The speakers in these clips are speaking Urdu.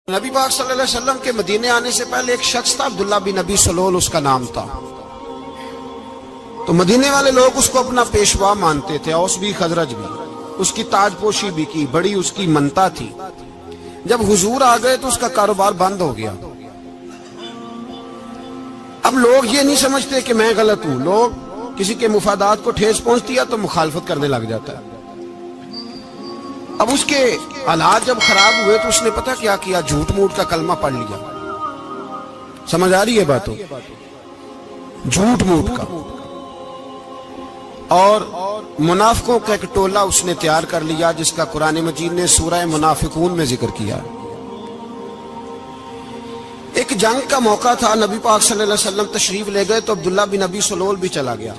نبی پاک صلی اللہ علیہ وسلم کے مدینے آنے سے پہلے ایک شخص تھا، عبداللہ بن ابی سلول اس کا نام تھا۔ تو مدینے والے لوگ اس کو اپنا پیشوا مانتے تھے، اوس بھی خزرج بھی، اس کی تاج پوشی بھی کی، بڑی اس کی منتا تھی۔ جب حضور آ گئے تو اس کا کاروبار بند ہو گیا۔ اب لوگ یہ نہیں سمجھتے کہ میں غلط ہوں، لوگ کسی کے مفادات کو ٹھیس پہنچتی ہے تو مخالفت کرنے لگ جاتا ہے۔ اب اس کے حالات جب خراب ہوئے تو اس نے پتہ کیا کیا، جھوٹ موٹ کا کلمہ پڑھ لیا۔ سمجھ آ رہی ہے باتوں؟ جھوٹ موٹ کا، اور منافقوں کا ایک ٹولہ اس نے تیار کر لیا جس کا قرآن مجید نے سورہ منافقون میں ذکر کیا۔ ایک جنگ کا موقع تھا، نبی پاک صلی اللہ علیہ وسلم تشریف لے گئے تو عبداللہ بن ابی سلول بھی چلا گیا۔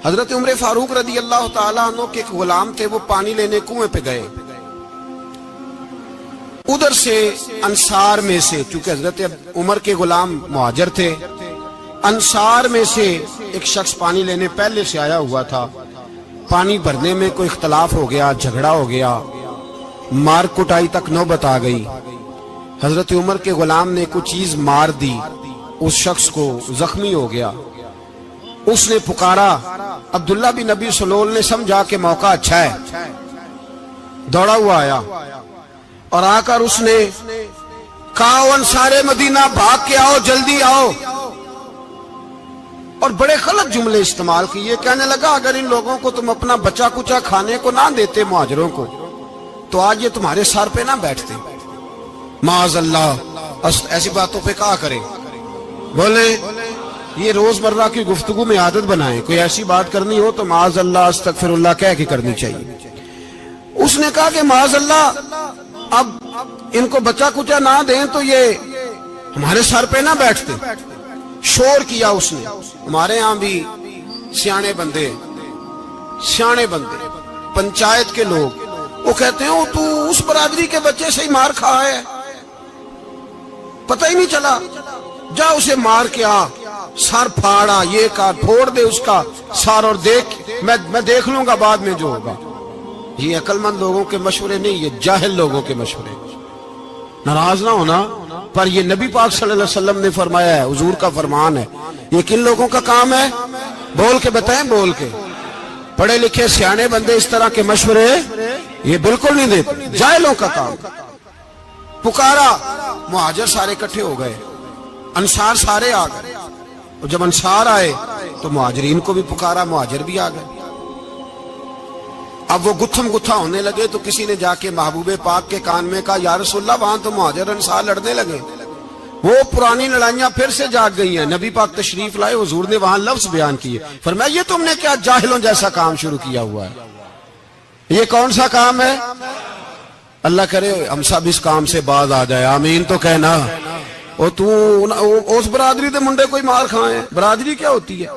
حضرت عمر فاروق رضی اللہ تعالیٰ عنہ کے ایک غلام تھے، وہ پانی لینے کنویں پہ گئے۔ ادھر سے انصار میں سے، چونکہ حضرت عمر کے غلام مہاجر تھے، انصار میں سے ایک شخص پانی لینے پہلے سے آیا ہوا تھا۔ پانی بھرنے میں کوئی اختلاف ہو گیا، جھگڑا ہو گیا، مار کٹائی تک نوبت آ گئی۔ حضرت عمر کے غلام نے کچھ چیز مار دی، اس شخص کو زخمی ہو گیا۔ اس نے پکارا، عبداللہ بن ابی سلول نے سمجھا کہ موقع اچھا ہے، دوڑا ہوا آیا اور آ کر اس نے کہا، انصار مدینہ بھاگ کے آؤ، جلدی آؤ، اور بڑے غلط جملے استعمال کیے۔ کہنے لگا، اگر ان لوگوں کو تم اپنا بچا کچا کھانے کو نہ دیتے مہاجروں کو تو آج یہ تمہارے سر پہ نہ بیٹھتے۔ معاذ اللہ، ایسی باتوں پہ کہا کریں، بولے یہ روزمرہ کی گفتگو میں عادت بنائیں، کوئی ایسی بات کرنی ہو تو معاذ اللہ استغفر اللہ کہہ کے کرنی چاہیے۔ اس نے کہا کہ معاذ اللہ، اب ان کو بچا کچا نہ دیں تو یہ ہمارے سر پہ نہ بیٹھتے۔ شور کیا اس نے۔ ہمارے ہاں بھی سیانے بندے پنچایت کے لوگ، وہ کہتے ہیں تو اس برادری کے بچے سے ہی مار کھا ہے، پتہ ہی نہیں چلا، جا اسے مار کے آ، سر پھاڑا، یہ کہا پھوڑ دے اس کا سر، اور دیکھ میں دیکھ لوں گا بعد میں جو ہوگا۔ یہ عقل مند لوگوں کے مشورے نہیں، یہ جاہل لوگوں کے مشورے۔ ناراض نہ ہونا، پر یہ نبی پاک صلی اللہ علیہ وسلم نے فرمایا ہے، حضور کا فرمان ہے۔ یہ کن لوگوں کا کام ہے؟ بول کے بتائیں، بول کے۔ پڑھے لکھے سیانے بندے اس طرح کے مشورے یہ بالکل نہیں دیتے، جاہلوں کا کام۔ پکارا، مہاجر سارے اکٹھے ہو گئے، انصار سارے آ گئے، اور جب انصار آئے تو مہاجرین کو بھی پکارا، مہاجر بھی آ گئے۔ اب وہ گتھم گتھا ہونے لگے تو کسی نے جا کے محبوب پاک کے کان میں کہا، یا رسول اللہ، وہاں تو مہاجر انصار لڑنے لگے، وہ پرانی لڑائیاں پھر سے جاگ گئی ہیں۔ نبی پاک تشریف لائے، حضور نے وہاں لفظ بیان کیے، فرمایا یہ تم نے کیا جاہلوں جیسا کام شروع کیا ہوا ہے؟ یہ کون سا کام ہے؟ اللہ کرے ہم سب اس کام سے باز آ جائے، آمین تو کہنا۔ اور تو اس برادری دے منڈے کوئی مار کھائے، برادری کیا ہوتی ہے؟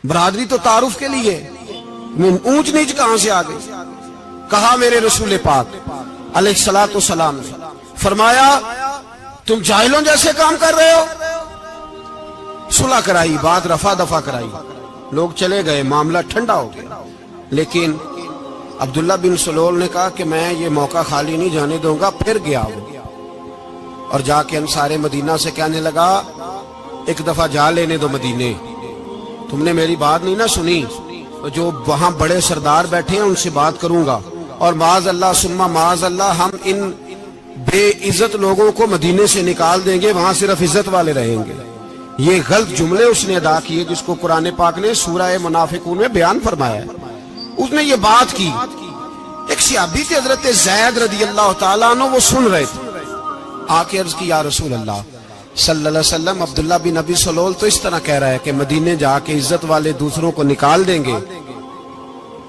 برادری تو تعارف کے لیے، اونچ نیچ کہاں سے آ گئی؟ کہا میرے رسول پاک علیہ الصلوۃ والسلام نے، فرمایا تم جاہلوں جیسے کام کر رہے ہو۔ صلح کرائی، بات رفع دفع کرائی، لوگ چلے گئے، معاملہ ٹھنڈا ہو گیا۔ لیکن عبداللہ بن سلول نے کہا کہ میں یہ موقع خالی نہیں جانے دوں گا۔ پھر گیا وہ، اور جا کے انصار مدینہ سے کہنے لگا، ایک دفعہ جا لینے دو مدینے، تم نے میری بات نہیں نہ سنی، جو وہاں بڑے سردار بیٹھے ہیں ان سے بات کروں گا، اور معاذ اللہ ثم معاذ اللہ ہم ان بے عزت لوگوں کو مدینے سے نکال دیں گے، وہاں صرف عزت والے رہیں گے۔ یہ غلط جملے اس نے ادا کیے جس کو قرآن پاک نے سورہ منافقون میں بیان فرمایا ہے۔ اس نے یہ بات کی، ایک صحابی تھے حضرت زید رضی اللہ تعالیٰ عنہ، وہ سن رہے تھے، آ کے عرض کی، یا رسول اللہ صلی اللہ علیہ وسلم، عبداللہ بن ابی سلول تو اس طرح کہہ رہا ہے کہ مدینے جا کے عزت والے دوسروں کو نکال دیں گے،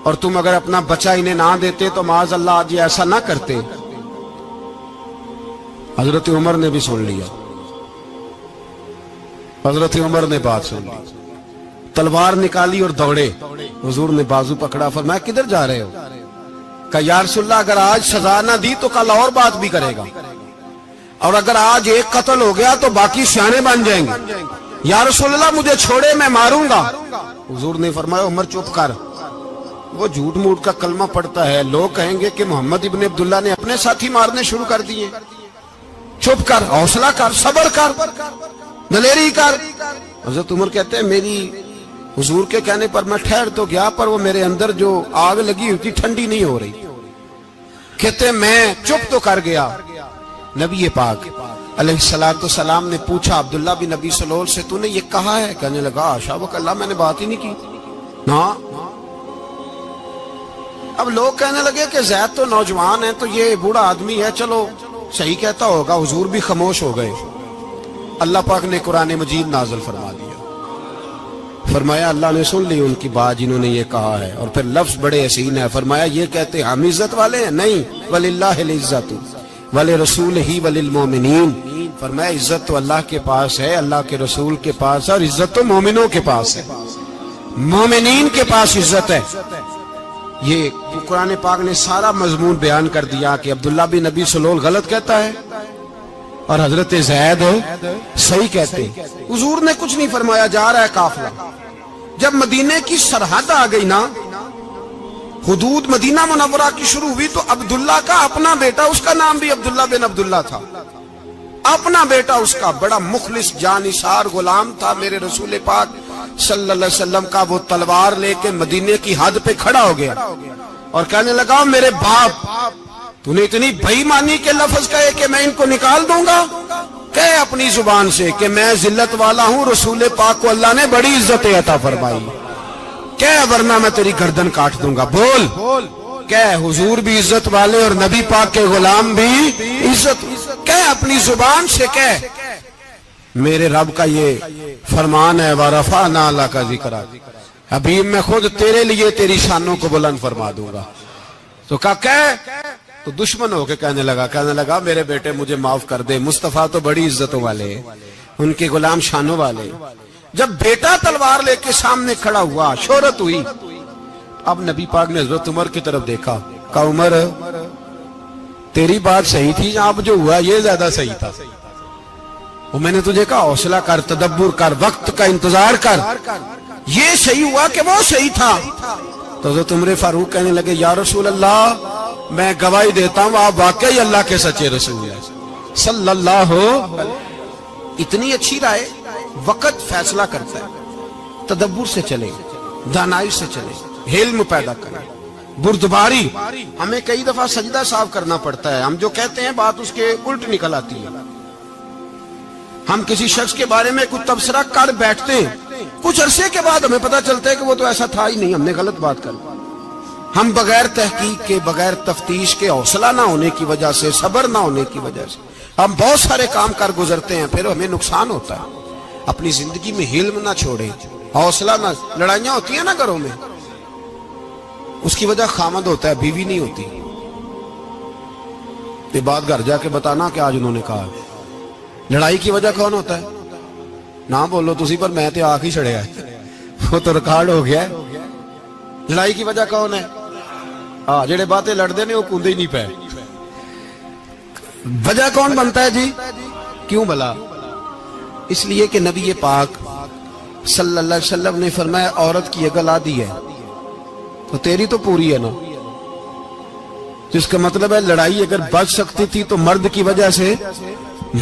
اور تم اگر اپنا بچہ انہیں نہ دیتے تو معاذ اللہ آج یہ ایسا نہ کرتے۔ حضرت عمر نے بھی سن لیا، حضرت عمر نے بات سن لی، تلوار نکالی اور دوڑے۔ حضور نے بازو پکڑا، فرمایا کدھر جا رہے ہو؟ کہا یا رسول اللہ، اگر آج سزا نہ دی تو کل اور بات بھی کرے گا، اور اگر آج ایک قتل ہو گیا تو باقی سیانے بن جائیں گے۔ یا رسول اللہ مجھے چھوڑے، میں ماروں گا۔ حضور نے فرمایا عمر چپ کر، وہ جھوٹ موٹ کا کلمہ پڑھتا ہے، لوگ کہیں گے کہ محمد ابن عبداللہ نے اپنے ساتھی مارنے شروع کر دیے۔ چپ کر، حوصلہ کر، صبر کر، دلیری کر۔ حضرت عمر کہتے ہیں میری حضور کے کہنے پر میں ٹھہر تو گیا، پر وہ میرے اندر جو آگ لگی ہوئی تھی ٹھنڈی نہیں ہو رہی۔ کہتے ہیں میں چپ تو کر گیا۔ نبی پاک علیہ السلام نے پوچھا عبداللہ بن ابی سلول سے تو نے یہ کہا ہے؟ کہنے لگا حاشا وکلا، میں نے بات ہی نہیں کی نا۔ اب لوگ کہنے لگے کہ زید تو نوجوان ہے تو یہ بوڑھا آدمی ہے، چلو صحیح کہتا ہوگا۔ حضور بھی خاموش ہو گئے۔ اللہ پاک نے قرآن مجید نازل فرما دیا، فرمایا اللہ نے سن لی ان کی بات جنہوں نے یہ کہا ہے، اور پھر لفظ بڑے حسین ہے، فرمایا یہ کہتے ہم عزت والے ہیں؟ نہیں، وَلِلَّهِ الْعِزَّةُ وَلِرَسُولِهِ وَلِلْمُؤْمِنِينَ، فرمایا عزت تو اللہ کے پاس ہے، اللہ کے رسول کے پاس ہے، اور عزت تو مومنوں کے پاس ہے، مومنین کے پاس عزت ہے۔ یہ قرآن پاک نے سارا مضمون بیان کر دیا کہ عبداللہ بن ابی سلول غلط کہتا ہے اور حضرت زید صحیح کہتے۔ حضور نے کچھ نہیں فرمایا، جا رہا ہے قافلہ۔ جب مدینے کی سرحد آ گئی نا، حدود مدینہ منورہ کی شروع ہوئی، تو عبداللہ کا اپنا بیٹا، اس کا نام بھی عبداللہ بن عبداللہ تھا، اپنا بیٹا اس کا بڑا مخلص جانثار غلام تھا میرے رسول پاک صلی اللہ علیہ وسلم کا، وہ تلوار لے کے مدینے کی حد پہ کھڑا ہو گیا اور کہنے لگا میرے باپ تو نے اتنی بے ایمانی کے لفظ کہے کہ میں ان کو نکال دوں گا؟ کہے اپنی زبان سے کہ میں ذلت والا ہوں، رسول پاک کو اللہ نے بڑی عزت عطا فرمائی، کہے ورنہ میں تیری گردن کاٹ دوں گا۔ بول، کہے حضور بھی عزت والے اور نبی پاک کے غلام بھی عزت، کہے اپنی زبان سے، کہے میرے رب کا یہ فرمان ہے وَرَفَعْنَا لَكَ ذِكْرَكَ، حبیب میں خود تیرے لیے تیری شانوں کو بلند فرما دوں گا۔ تو کہا تو دشمن ہو کے کہنے لگا میرے بیٹے مجھے معاف کر دے، مصطفیٰ تو بڑی عزتوں والے، ان کے غلام شانوں والے۔ جب بیٹا تلوار لے کے سامنے کھڑا ہوا، شہرت ہوئی، اب نبی پاک نے حضرت عمر کی طرف دیکھا، کہا عمر تیری بات صحیح تھی، اب جو ہوا یہ زیادہ صحیح تھا، وہ میں نے تجھے کہا حوصلہ کر، تدبر کر، وقت کا انتظار کر، یہ صحیح ہوا کہ وہ صحیح تھا۔ تو حضرت عمر فاروق کہنے لگے یا رسول اللہ میں گواہی دیتا ہوں آپ واقعی اللہ کے سچے رسول ہیں صلی اللہ علیہ۔ اتنی اچھی رائے، وقت فیصلہ کرتا ہے، تدبر سے چلے، دانائی سے چلے، علم پیدا کریں، بردباری۔ ہمیں کئی دفعہ سجدہ صاف کرنا پڑتا ہے، ہم جو کہتے ہیں بات اس کے الٹ نکل آتی ہے۔ ہم کسی شخص کے بارے میں کچھ تبصرہ کر بیٹھتے ہیں، کچھ عرصے کے بعد ہمیں پتہ چلتا ہے کہ وہ تو ایسا تھا ہی نہیں، ہم نے غلط بات کر۔ ہم بغیر تحقیق کے، بغیر تفتیش کے، حوصلہ نہ ہونے کی وجہ سے، صبر نہ ہونے کی وجہ سے ہم بہت سارے کام کر گزرتے ہیں، پھر ہمیں نقصان ہوتا ہے۔ اپنی زندگی میں حلم نہ چھوڑیں، حوصلہ نہ، لڑائیاں ہوتی ہیں نا گھروں میں، اس کی وجہ خامد ہوتا ہے، بیوی نہیں ہوتی۔ یہ بات گھر جا کے بتانا کہ آج انہوں نے کہا۔ لڑائی کی وجہ کون ہوتا ہے؟ نہ بولو تسی، پر میں تے آنکھ ہی چھڑیا ہے، وہ تو ریکارڈ ہو گیا ہے۔ لڑائی کی وجہ کون ہے؟ جڑے باتیں لڑتے ہیں وہ کندے ہی نہیں پے۔ وجہ کون بنتا ہے جی؟ کیوں بلا؟ اس لیے کہ نبی پاک صلی اللہ علیہ وسلم نے فرمایا عورت کی اگل آدھی ہے تو تیری تو پوری ہے نا، جس کا مطلب ہے لڑائی اگر بچ سکتی تھی تو مرد کی وجہ سے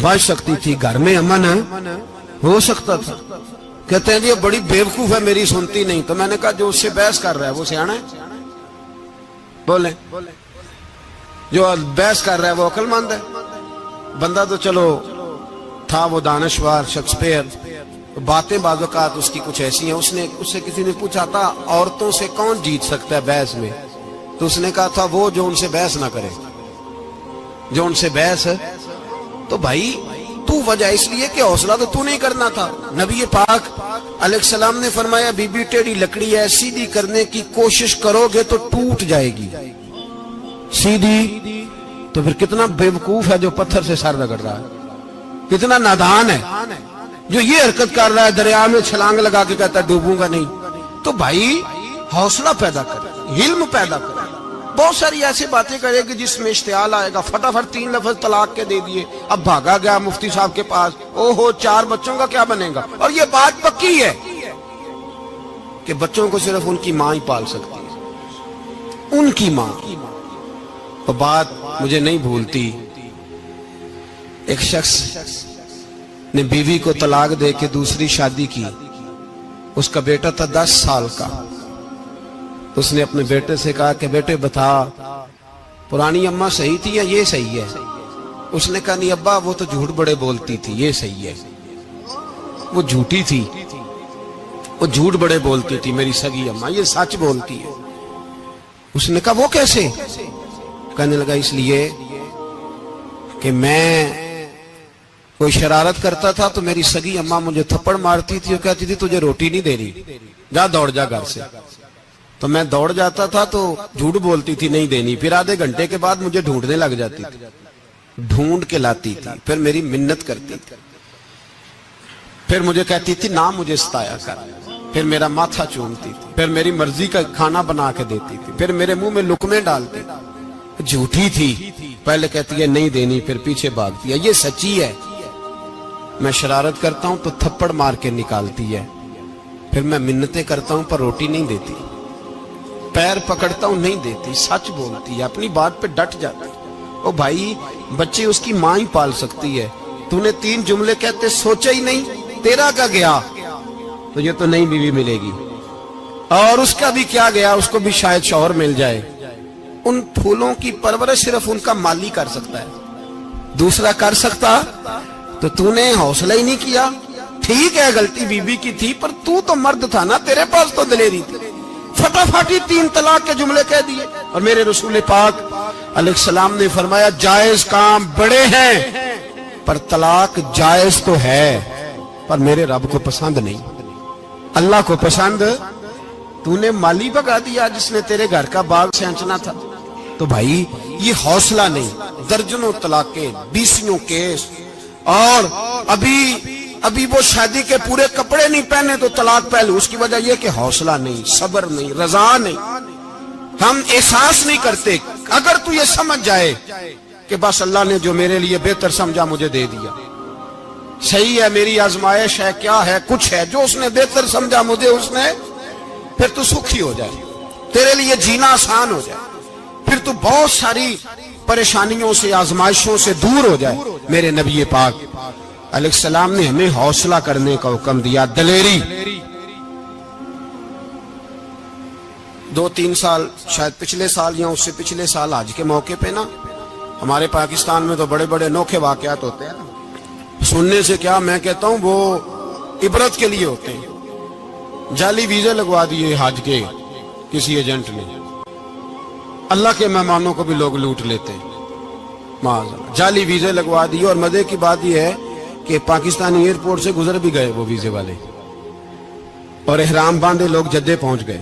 بچ سکتی تھی، گھر میں امن ہو سکتا تھا۔ کہتے ہیں جی بڑی بیوقوف ہے میری سنتی نہیں، تو میں نے کہا جو اس سے بحث کر رہا ہے وہ سیانا ہے؟ بولیں، جو بحث کر رہا ہے وہ عقل مند ہے؟ بندہ تو چلو تھا وہ دانشور شیکسپیئر، باتیں بعض اوقات اس کی کچھ ایسی ہیں۔ اس سے کسی نے پوچھا تھا عورتوں سے کون جیت سکتا ہے بحث میں، تو اس نے کہا تھا وہ جو ان سے بحث نہ کرے، جو ان سے بحث ہے۔ تو بھائی تو وجہ اس لیے کہ حوصلہ تو نہیں کرنا تھا۔ نبی پاک علیہ السلام نے فرمایا بی بی ٹیڑھی لکڑی ہے، سیدھی کرنے کی کوشش کرو گے تو ٹوٹ جائے گی، سیدھی تو پھر کتنا بیوقوف ہے جو پتھر سے سر رگڑ رہا ہے، کتنا نادان ہے جو یہ حرکت کر رہا ہے، دریا میں چھلانگ لگا کے کہتا ہے ڈوبوں گا نہیں۔ تو بھائی حوصلہ پیدا کرے، علم پیدا کرے۔ بہت ساری ایسی باتیں کرے کہ جس میں اشتعال آئے گا، فٹافٹ 3 لفظ طلاق کے دے دیے، اب بھاگا گیا مفتی صاحب کے پاس، اوہو 4 بچوں کا کیا بنے گا؟ اور یہ بات پکی ہے کہ بچوں کو صرف ان کی ماں ہی پال سکتی ہے، ان کی ماں۔ تو بات مجھے نہیں بھولتی، ایک شخص نے بیوی کو طلاق دے کے دوسری شادی کی. اس کا بیٹا تھا 10 سال کا. اس نے اپنے بیٹے سے کہا کہ بیٹے بتا پرانی اماں صحیح تھی یا یہ صحیح ہے؟ اس نے کہا نہیں ابا وہ تو جھوٹ بڑے بولتی تھی، یہ صحیح ہے. وہ جھوٹی تھی، وہ جھوٹ بڑے بولتی تھی میری سگی اماں، یہ سچ بولتی ہے. اس نے کہا وہ کیسے؟ کہنے لگا اس لیے کہ میں کوئی شرارت کرتا تھا تو میری سگی اماں مجھے تھپڑ مارتی تھی اور کہتی تھی تجھے روٹی نہیں دے رہی، جا دوڑ جا گھر سے. تو میں دوڑ جاتا تھا تو جھوٹ بولتی تھی نہیں دینی، پھر آدھے گھنٹے کے بعد مجھے ڈھونڈنے لگ جاتی تھی، ڈھونڈ کے لاتی تھی، پھر میری منت کرتی تھی، پھر مجھے کہتی تھی نہ مجھے ستایا کر، پھر میرا ماتھا چومتی تھی، پھر میری مرضی کا کھانا بنا کے دیتی تھی، پھر میرے منہ میں لقمے ڈالتی تھی. جھوٹی تھی، پہلے کہتی ہے نہیں دینی پھر پیچھے بھاگتی ہے. یہ سچی ہے، میں شرارت کرتا ہوں تو تھپڑ مار کے نکالتی ہے، پھر میں منتیں کرتا ہوں پر روٹی نہیں دیتی، پیر پکڑتا ہوں نہیں دیتی، سچ بولتی ہے، اپنی بات پہ ڈٹ جاتی. او بھائی بچے اس کی ماں ہی پال سکتی ہے، تو نے 3 جملے کہتے سوچا ہی نہیں، تیرا کا گیا تو یہ تو نئی بیوی ملے گی، اور اس کا بھی کیا گیا، اس کو بھی شاید شوہر مل جائے. ان پھولوں کی پرورش صرف ان کا مالی کر سکتا ہے، دوسرا کر سکتا؟ تو نے حوصلہ ہی نہیں کیا. ٹھیک ہے غلطی بیوی کی تھی پر تو مرد تھا نا، تیرے پاس تو دلیری تھی. فٹافٹی 3 طلاق کے جملے کہہ دیے. اور میرے رسول پاک علیہ السلام نے فرمایا جائز کام بڑے ہیں پر طلاق جائز تو ہے پر میرے رب کو پسند نہیں، اللہ کو پسند. تو نے مالی بگا دیا جس نے تیرے گھر کا باغ سینچنا تھا. تو بھائی یہ حوصلہ نہیں، درجنوں طلاقیں، 20 کیس، اور ابھی وہ شادی کے پورے کپڑے نہیں پہنے تو طلاق پہلے. اس کی وجہ یہ کہ حوصلہ نہیں، صبر نہیں، رضا نہیں، ہم احساس نہیں کرتے. اگر تو یہ سمجھ جائے کہ بس اللہ نے جو میرے لیے بہتر سمجھا مجھے دے دیا، صحیح ہے میری آزمائش ہے، کیا ہے کچھ ہے جو اس نے بہتر سمجھا مجھے اس نے، پھر تو سکھی ہو جائے، تیرے لیے جینا آسان ہو جائے، پھر تو بہت ساری پریشانیوں سے آزمائشوں سے دور ہو جائے. میرے نبی پاک علیہ السلام نے ہمیں حوصلہ کرنے کا حکم دیا، دلیری. 2-3 سال شاید پچھلے سال یا اس سے پچھلے سال حج کے موقع پہ نا ہمارے پاکستان میں تو بڑے بڑے انوکھے واقعات ہوتے ہیں نا، سننے سے کیا میں کہتا ہوں وہ عبرت کے لیے ہوتے ہیں. جعلی ویزے لگوا دیے حج کے کسی ایجنٹ نے، اللہ کے مہمانوں کو بھی لوگ لوٹ لیتے ہیں، جعلی ویزے لگوا دیے. اور مزے کی بات یہ ہے کہ پاکستانی ایئرپورٹ سے گزر بھی گئے وہ ویزے والے، اور احرام باندھے لوگ جدے پہنچ گئے.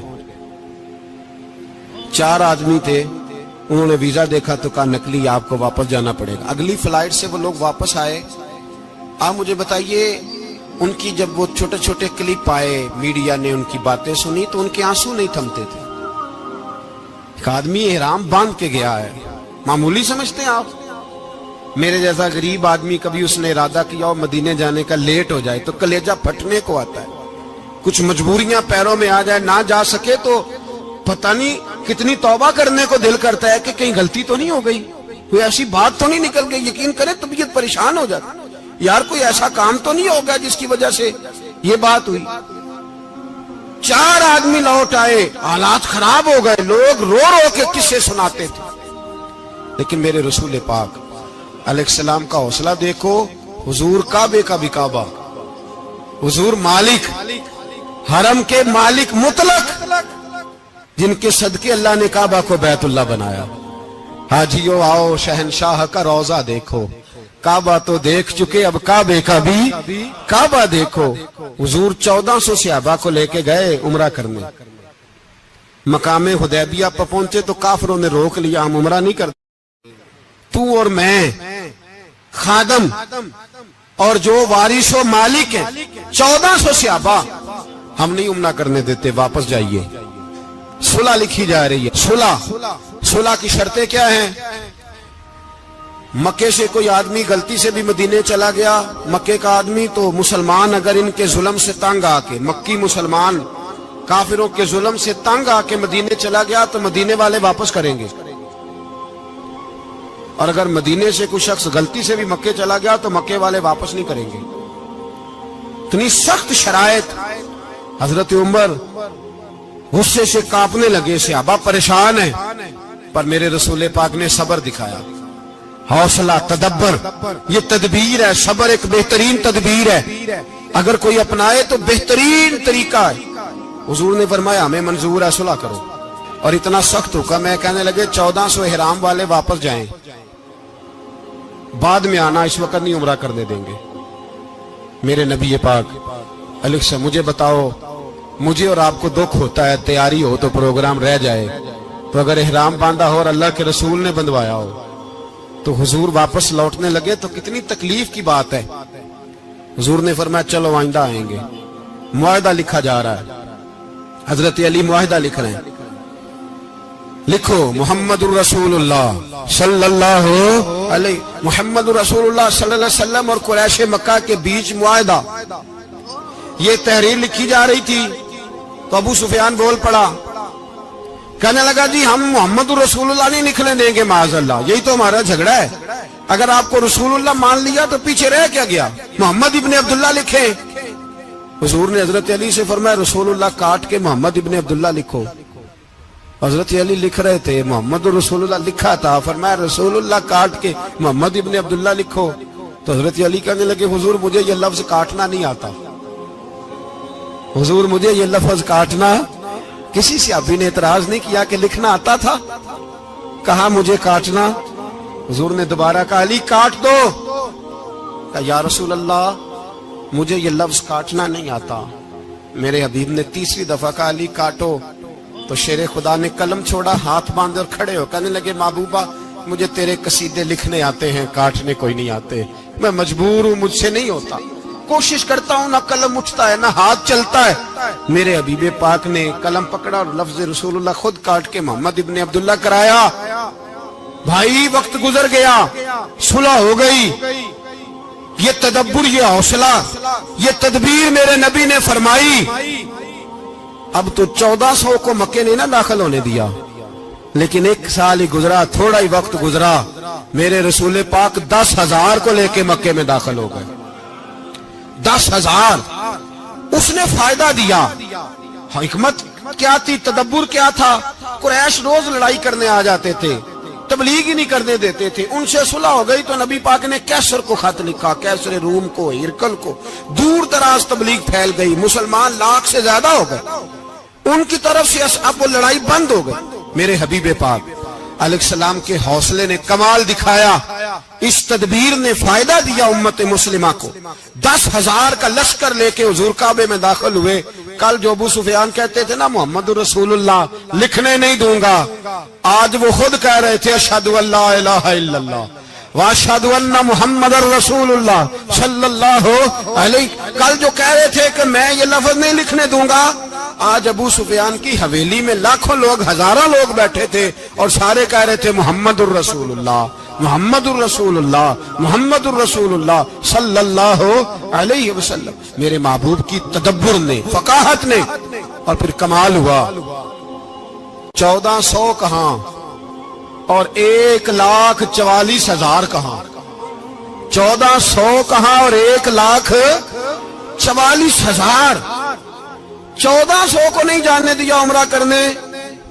4 آدمی تھے، انہوں نے ویزا دیکھا تو کہا نقلی آپ کو واپس جانا پڑے گا. اگلی فلائٹ سے وہ لوگ واپس آئے. آپ مجھے بتائیے ان کی جب وہ چھوٹے چھوٹے کلپ آئے، میڈیا نے ان کی باتیں سنی تو ان کے آنسو نہیں تھمتے تھے. ایک آدمی احرام باندھ کے گیا ہے، معمولی سمجھتے ہیں آپ؟ میرے جیسا غریب آدمی کبھی اس نے ارادہ کیا اور مدینے جانے کا لیٹ ہو جائے تو کلیجہ پھٹنے کو آتا ہے. کچھ مجبوریاں پیروں میں آ جائے، نہ جا سکے تو پتہ نہیں کتنی توبہ کرنے کو دل کرتا ہے کہ کہیں غلطی تو نہیں ہو گئی، کوئی ایسی بات تو نہیں نکل گئی. یقین کرے طبیعت پریشان ہو جاتی، یار کوئی ایسا کام تو نہیں ہوگا جس کی وجہ سے یہ بات ہوئی. 4 آدمی لوٹ آئے، حالات خراب ہو گئے، لوگ رو رو کے قصے سناتے تھے. لیکن میرے رسول پاک علیہ السلام کا حوصلہ دیکھو. حضور کعبے کا بھی کعبہ، حضور مالک، حرم کے مالک مطلق، جن کے صدقے اللہ نے کعبہ کو بیت اللہ بنایا. حاجیو آؤ شہنشاہ کا روضہ دیکھو، کعبہ تو دیکھ چکے اب کعبے کا بھی کعبہ دیکھو. حضور 1400 صحابہ کو لے کے گئے عمرہ کرنے. مقام حدیبیہ پر پہنچے تو کافروں نے روک لیا، ہم عمرہ نہیں کرتے. تو اور میں خادم اور جو وارث و مالک ہیں 1400 صحابہ ہم نہیں عمرہ کرنے دیتے، واپس جائیے. صلح لکھی جا رہی ہے. صلح کی شرطیں کیا ہیں؟ مکے سے کوئی آدمی غلطی سے بھی مدینے چلا گیا، مکے کا آدمی، تو مسلمان اگر ان کے ظلم سے تنگ آ کے، مکی مسلمان کافروں کے ظلم سے تنگ آ کے مدینے چلا گیا تو مدینے والے واپس کریں گے. اور اگر مدینے سے کوئی شخص غلطی سے بھی مکے چلا گیا تو مکے والے واپس نہیں کریں گے. اتنی سخت شرائط. حضرت عمر غصے سے کانپنے لگے, صحابہ پریشان ہیں, پر میرے رسول پاک نے صبر دکھایا, حوصلہ, تدبر. یہ تدبیر ہے, صبر ایک بہترین تدبیر ہے, اگر کوئی اپنائے تو بہترین طریقہ ہے. حضور نے فرمایا ہمیں منظور ہے, صلح کرو. اور اتنا سخت حکم ہے, کہنے لگے 1400 احرام والے واپس جائیں, بعد میں آنا, اس وقت نہیں عمرہ کرنے دیں گے. میرے نبی پاک علیہ السلام, مجھے بتاؤ, مجھے اور آپ کو دکھ ہوتا ہے تیاری ہو تو پروگرام رہ جائے, تو اگر احرام باندھا ہو اور اللہ کے رسول نے بندھوایا ہو تو حضور واپس لوٹنے لگے تو کتنی تکلیف کی بات ہے. حضور نے فرمایا چلو آئندہ آئیں گے. معاہدہ لکھا جا رہا ہے, حضرت علی معاہدہ لکھ رہے ہیں. لکھو محمد الرسول اللہ صلی اللہ علیہ محمد الرسول اللہ صلی اللہ علیہ وسلم اور قریش مکہ کے بیچ معاہدہ. یہ تحریر لکھی جا رہی تھی تو ابو سفیان بول پڑا, کہنے لگا جی ہم محمد الرسول اللہ نہیں لکھنے دیں گے معاذ اللہ, یہی تو ہمارا جھگڑا ہے. اگر آپ کو رسول اللہ مان لیا تو پیچھے رہ کیا گیا, محمد ابن عبداللہ لکھے. حضور نے حضرت علی سے فرمایا رسول اللہ کاٹ کے محمد ابن عبداللہ لکھو. حضرت علی لکھ رہے تھے, محمد رسول اللہ لکھا تھا, فرمایا رسول اللہ کاٹ کے محمد ابن عبداللہ لکھو. تو حضرت علی کہنے لگے حضور مجھے یہ لفظ کاٹنا نہیں آتا, حضور مجھے یہ لفظ کاٹنا. کسی صحابی نے اعتراض نہیں کیا کہ لکھنا آتا تھا, کہا مجھے کاٹنا. حضور نے دوبارہ کہا علی کاٹ دو. کہا یا رسول اللہ مجھے یہ لفظ کاٹنا نہیں آتا. میرے حبیب نے تیسری دفعہ کہا علی کاٹو. تو شیر خدا نے قلم چھوڑا, ہاتھ باندھے اور کھڑے ہو کہنے لگے محبوبہ مجھے تیرے قصیدے لکھنے آتے ہیں, کاٹنے کوئی نہیں آتے. میں مجبور ہوں, مجھ سے نہیں ہوتا. کوشش کرتا ہوں, نہ قلم اٹھتا ہے نہ ہاتھ چلتا ہے. میرے حبیب پاک نے قلم پکڑا اور لفظ رسول اللہ خود کاٹ کے محمد ابن عبداللہ کرایا. بھائی وقت گزر گیا, صلح ہو گئی. یہ تدبر, یہ حوصلہ, یہ تدبیر میرے نبی نے فرمائی. اب تو 1400 کو مکے نے نہ داخل ہونے دیا, لیکن 1 سال ہی گزرا, تھوڑا ہی وقت گزرا, میرے رسول پاک 10,000 کو لے کے مکے میں داخل ہو گئے. 10,000. اس نے فائدہ دیا. حکمت کیا تھی, تدبر کیا تھا. قریش روز لڑائی کرنے آ جاتے تھے, تبلیغ ہی نہیں کرنے دیتے تھے. ان سے صلح ہو گئی تو نبی پاک نے کیسر کو خط لکھا, کیسر روم کو, ہرکل کو. دور دراز تبلیغ پھیل گئی, مسلمان 100,000 سے زیادہ ہو گئے. ان کی طرف سے اب وہ لڑائی بند ہو گئی. میرے حبیب پاک علیہ السلام کے حوصلے نے کمال دکھایا, اس تدبیر نے فائدہ دیا امت مسلمہ کو. 10,000 کا لشکر لے کے حضور کعبے میں داخل ہوئے. کل جو ابو سفیان کہتے تھے نا محمد رسول اللہ لکھنے نہیں دوں گا, آج وہ خود کہہ رہے تھے اشہدو ان لا الہ الا اللہ واشہدو ان محمد رسول اللہ صلی اللہ علیہ. کل جو کہہ رہے تھے کہ میں یہ لفظ نہیں لکھنے دوں گا, آج ابو سفیان کی حویلی میں لاکھوں لوگ, ہزاروں لوگ بیٹھے تھے اور سارے کہہ رہے تھے محمد الرسول اللہ محمد الرسول اللہ محمد الرسول اللہ صلی اللہ علیہ وسلم. میرے محبوب کی تدبر نے, فقاہت نے, اور پھر کمال ہوا. 1400 کہاں اور 1,44,000 کہاں. 1400 کہاں اور 1,44,000. 1400 کو نہیں جانے دیا عمرہ کرنے.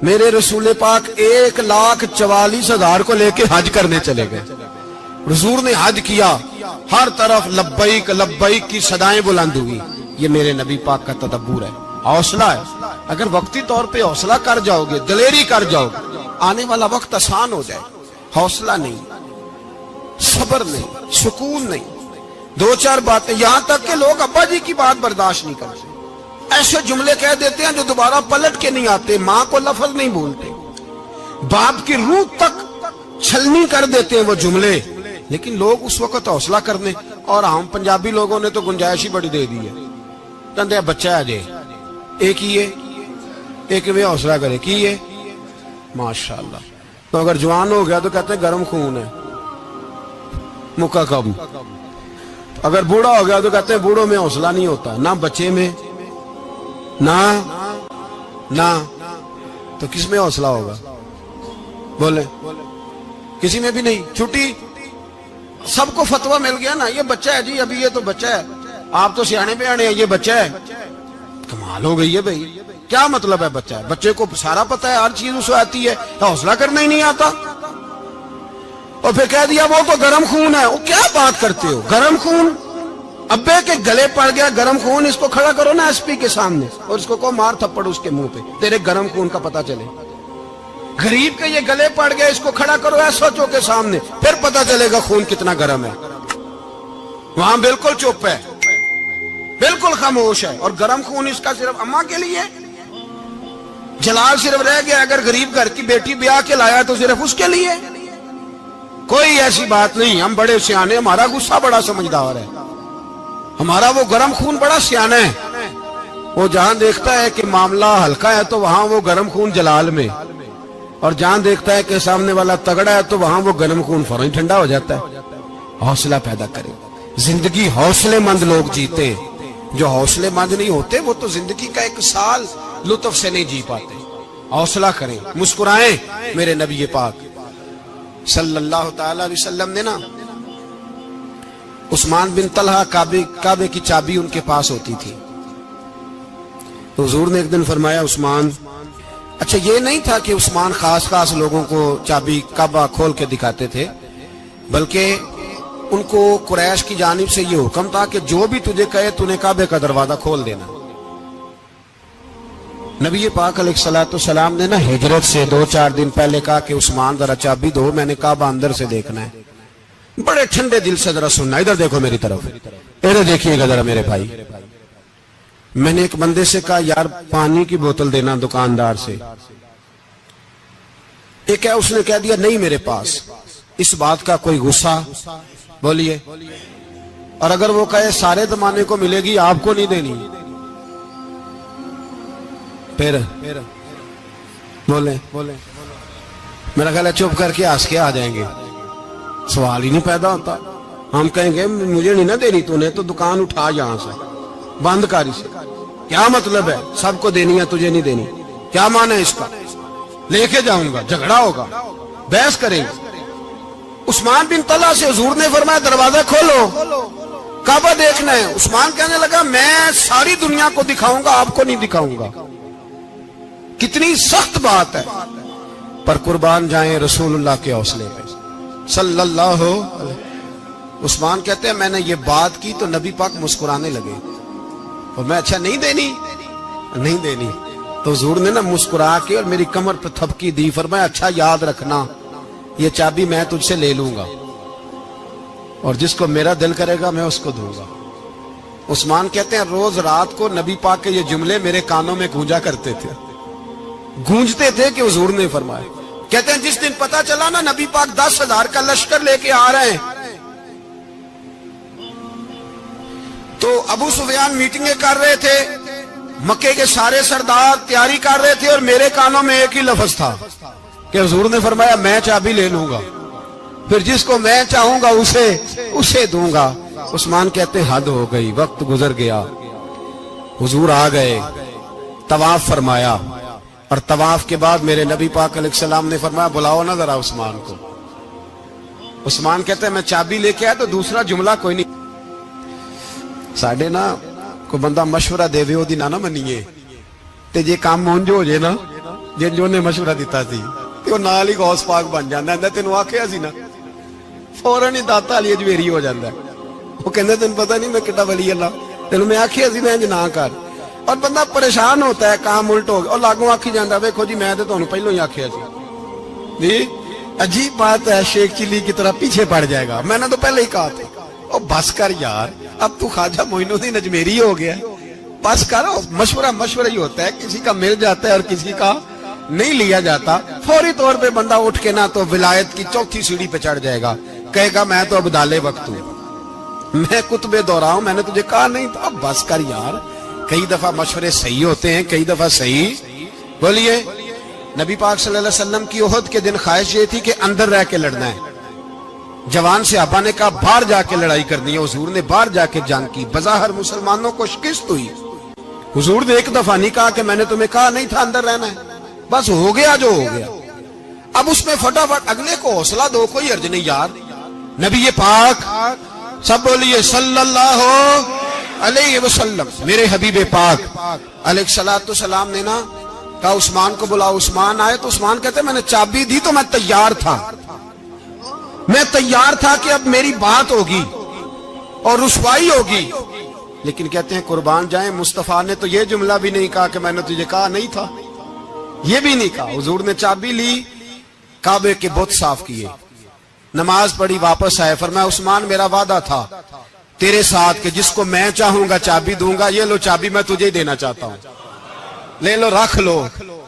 میرے رسول پاک 1,44,000 کو لے کے حج کرنے چلے گئے. حضور نے حج کیا, ہر طرف لبیک لبیک کی صدائیں بلند ہوئی. یہ میرے نبی پاک کا تدبر ہے, حوصلہ ہے. اگر وقتی طور پہ حوصلہ کر جاؤ گے, دلیری کر جاؤ گے, آنے والا وقت آسان ہو جائے. حوصلہ نہیں, صبر نہیں, سکون نہیں, 2-4 باتیں, یہاں تک کہ لوگ ابا جی کی بات برداشت نہیں کرتے. ایسے جملے کہہ دیتے ہیں جو دوبارہ پلٹ کے نہیں آتے. ماں کو لفظ نہیں بولتے, باپ کی روح تک چھلنی کر دیتے ہیں وہ جملے. لیکن لوگ اس وقت حوصلہ کرنے, اور ہم پنجابی لوگوں نے تو گنجائش ہی بڑی دے دی ہے. کہتے بچہ ہے جے ایک ہی ہے, ایک میں حوصلہ کرے کی ہے ماشاءاللہ. تو اگر جوان ہو گیا تو کہتے ہیں گرم خون ہے مکہ کم. اگر بوڑھا ہو گیا تو کہتے ہیں بوڑھوں میں حوصلہ نہیں ہوتا, نہ بچے میں نہ تو کس میں حوصلہ ہوگا؟ بولے کسی میں بھی نہیں. چھٹی سب کو فتویٰ مل گیا نا, یہ بچہ ہے جی, ابھی یہ تو بچہ ہے, آپ تو سیانے بیانے ہیں, یہ بچہ ہے. کمال ہو گئی ہے بھائی, کیا مطلب ہے بچہ ہے؟ بچے کو سارا پتہ ہے, ہر چیز اسے آتی ہے, حوصلہ کرنا ہی نہیں آتا. اور پھر کہہ دیا وہ تو گرم خون ہے. وہ کیا بات کرتے ہو, گرم خون؟ ابے کے گلے پڑ گیا گرم خون, اس کو کھڑا کرو نا ایس پی کے سامنے اور اس کو مار تھپڑ اس کے منہ پہ, تیرے گرم خون کا پتہ چلے. غریب کے یہ گلے پڑ گیا, اس کو کھڑا کرو ایس ایچ او کے سامنے, پھر پتہ چلے گا خون کتنا گرم ہے. وہاں بالکل چپ ہے, بالکل خاموش ہے. اور گرم خون اس کا صرف اماں کے لیے, جلال صرف رہ گیا اگر غریب گھر کی بیٹی بیاہ کے لایا تو صرف اس کے لیے. کوئی ایسی بات نہیں. ہم بڑے سیانے, ہمارا غصہ بڑا سمجھدار ہے, ہمارا وہ گرم خون بڑا سیانا ہے. وہ جہاں دیکھتا ہے کہ معاملہ ہلکا ہے تو وہاں وہ گرم خون جلال میں, اور جہاں دیکھتا ہے کہ سامنے والا تگڑا ہے تو وہاں وہ گرم خون فوراً ٹھنڈا ہو جاتا ہے. حوصلہ پیدا کرے. زندگی حوصلے مند لوگ جیتے, جو حوصلے مند نہیں ہوتے وہ تو زندگی کا ایک سال لطف سے نہیں جی پاتے. حوصلہ کریں, مسکرائیں. میرے نبی پاک صلی اللہ تعالی علیہ وسلم نے نا عثمان بن طلحہ, کعبے کی چابی ان کے پاس ہوتی تھی. تو حضور نے ایک دن فرمایا عثمان, اچھا یہ نہیں تھا کہ عثمان خاص لوگوں کو چابی کعبہ کھول کے دکھاتے تھے, بلکہ ان کو قریش کی جانب سے یہ حکم تھا کہ جو بھی تجھے کہے تو نے کعبے کا دروازہ کھول دینا. نبی پاک علیہ الصلوۃ والسلام نے نا ہجرت سے 2-4 دن پہلے کہا کہ عثمان ذرا چابی دو, میں نے کعبہ اندر سے دیکھنا ہے. بڑے ٹھنڈے دل سے ذرا سننا, ادھر دیکھو میری طرف, ادھر دیکھیے گا ذرا میرے بھائی. میں نے ایک بندے سے کہا یار پانی کی بوتل دینا دکاندار سے, ایک ہے اس نے کہہ دیا نہیں میرے پاس. اس بات کا کوئی غصہ بولیے, اور اگر وہ کہے سارے زمانے کو ملے گی آپ کو نہیں دینی, پھر بولے میرا خیال ہے چپ کر کے ہنس کے آ جائیں گے, سوال ہی نہیں پیدا ہوتا. ہم کہیں گے مجھے نہیں نہ دینی, تو نے تو دکان اٹھا یہاں سے, بند کر اسے. کیا مطلب ہے سب کو دینی ہے تجھے نہیں دینی, کیا معنی ہے اس کا؟ لے کے جاؤں گا, جھگڑا ہوگا, بحث کریں گے. عثمان بن طلحہ سے حضور نے فرمایا دروازہ کھولو, کعبہ دیکھنا ہے. عثمان کہنے لگا میں ساری دنیا کو دکھاؤں گا, آپ کو نہیں دکھاؤں گا. کتنی سخت بات ہے, پر قربان جائیں رسول اللہ کے حوصلے پہ صلی اللہ علیہ. عثمان کہتے ہیں میں نے یہ بات کی تو نبی پاک مسکرانے لگے, اور میں اچھا نہیں دینی. تو حضور نے نا مسکرا کے اور میری کمر پہ تھپکی دی, فرمایا اچھا یاد رکھنا یہ چابی میں تجھ سے لے لوں گا, اور جس کو میرا دل کرے گا میں اس کو دوں گا. عثمان کہتے ہیں روز رات کو نبی پاک کے یہ جملے میرے کانوں میں گونجتے تھے کہ حضور نے فرمایا. کہتے ہیں جس دن پتا چلا نا نبی پاک 10,000 کا لشکر لے کے آ رہے ہیں, تو ابو سفیان میٹنگیں کر رہے تھے, مکے کے سارے سردار تیاری کر رہے تھے, اور میرے کانوں میں ایک ہی لفظ تھا کہ حضور نے فرمایا میں چابی لے لوں گا, پھر جس کو میں چاہوں گا اسے دوں گا. عثمان کہتے ہیں حد ہو گئی, وقت گزر گیا, حضور آ گئے, طواف فرمایا, اور طواف کے بعد میرے نبی پاک علیہ السلام نے فرمایا بلاؤ نا ذرا عثمان کو. عثمان کہتے ہیں میں چابی لے کے آیا تو دوسرا جملہ کوئی نہیں. ساڈے نا کوئی بندہ مشورہ دے وہ نہ منیے, تے جے کام مونج ہو جائے نا جن جو نے مشورہ دیتا سی تے وہ نال ہی غوث پاک بن جاندا ہے. تینوں آکھیا سی نا فوراً ہی داتا علی اجویری ہو جاندا ہے. وہ کہندے تینوں پتہ نہیں میں کڈا ولی اللہ, تینوں میں آکھیا سی میں انج نہ کر, اور بندہ پریشان ہوتا ہے کام الٹ ہو گیا, اور لاگوں آکھی جاندا ویکھو جی میں تے تانوں پہلوں ہی آکھیا سی. جی عجیب بات ہے, شیخ چلی کی طرح پیچھے پڑ جائے گا, میں نے تو پہلے ہی کہا تھا. او بس کر یار, اب تو خواجہ معین الدین اجمیری ہو گیا, بس کر. مشورہ ہی ہوتا ہے, کسی کا مل جاتا ہے اور کسی کا نہیں لیا جاتا. فوری طور پہ بندہ اٹھ کے نہ تو ولایت کی 4تھی سیڑھی پہ چڑھ جائے گا, کہے گا میں تو ابدال وقت ہوں, میں کتب دورہ ہوں, میں نے تجھے کہا نہیں تھا. بس کر یار, کئی دفعہ مشورے صحیح ہوتے ہیں, کئی دفعہ صحیح. بولیے نبی پاک صلی اللہ علیہ وسلم کی احد کے دن خواہش یہ تھی کہ اندر رہ کے لڑنا ہے. جوان صحابہ نے کہا باہر جا کے لڑائی کرنی ہے, حضور نے باہر جا کے جنگ کی. بظاہر مسلمانوں کو شکست ہوئی. حضور نے ایک دفعہ نہیں کہا کہ میں نے تمہیں کہا نہیں تھا اندر رہنا ہے, بس ہو گیا جو ہو گیا. اب اس میں فٹافٹ اگلے کو حوصلہ دو، کوئی عرض نہیں یار. نبی پاک سب بولیے صلی اللہ علیہ وسلم، میرے حبیب پاک علیہ الصلوۃ والسلام نے نا کہا عثمان کو بلاؤ. عثمان آئے تو عثمان کہتے میں نے چابی دی تو میں تیار تھا، میں تیار تھا کہ اب میری بات ہوگی اور رسوائی ہوگی. لیکن کہتے ہیں قربان جائیں مصطفیٰ نے تو یہ جملہ بھی نہیں کہا کہ میں نے تجھے کہا نہیں تھا، یہ بھی نہیں کہا. حضور نے چابی لی، کعبے کے بت صاف کیے، نماز پڑھی، واپس آئے. فرمایا عثمان میرا وعدہ تھا تیرے ساتھ کہ جس کو میں چاہوں گا چابی دوں گا، یہ لو چابی میں تجھے ہی دینا چاہتا ہوں، لے لو رکھ لو.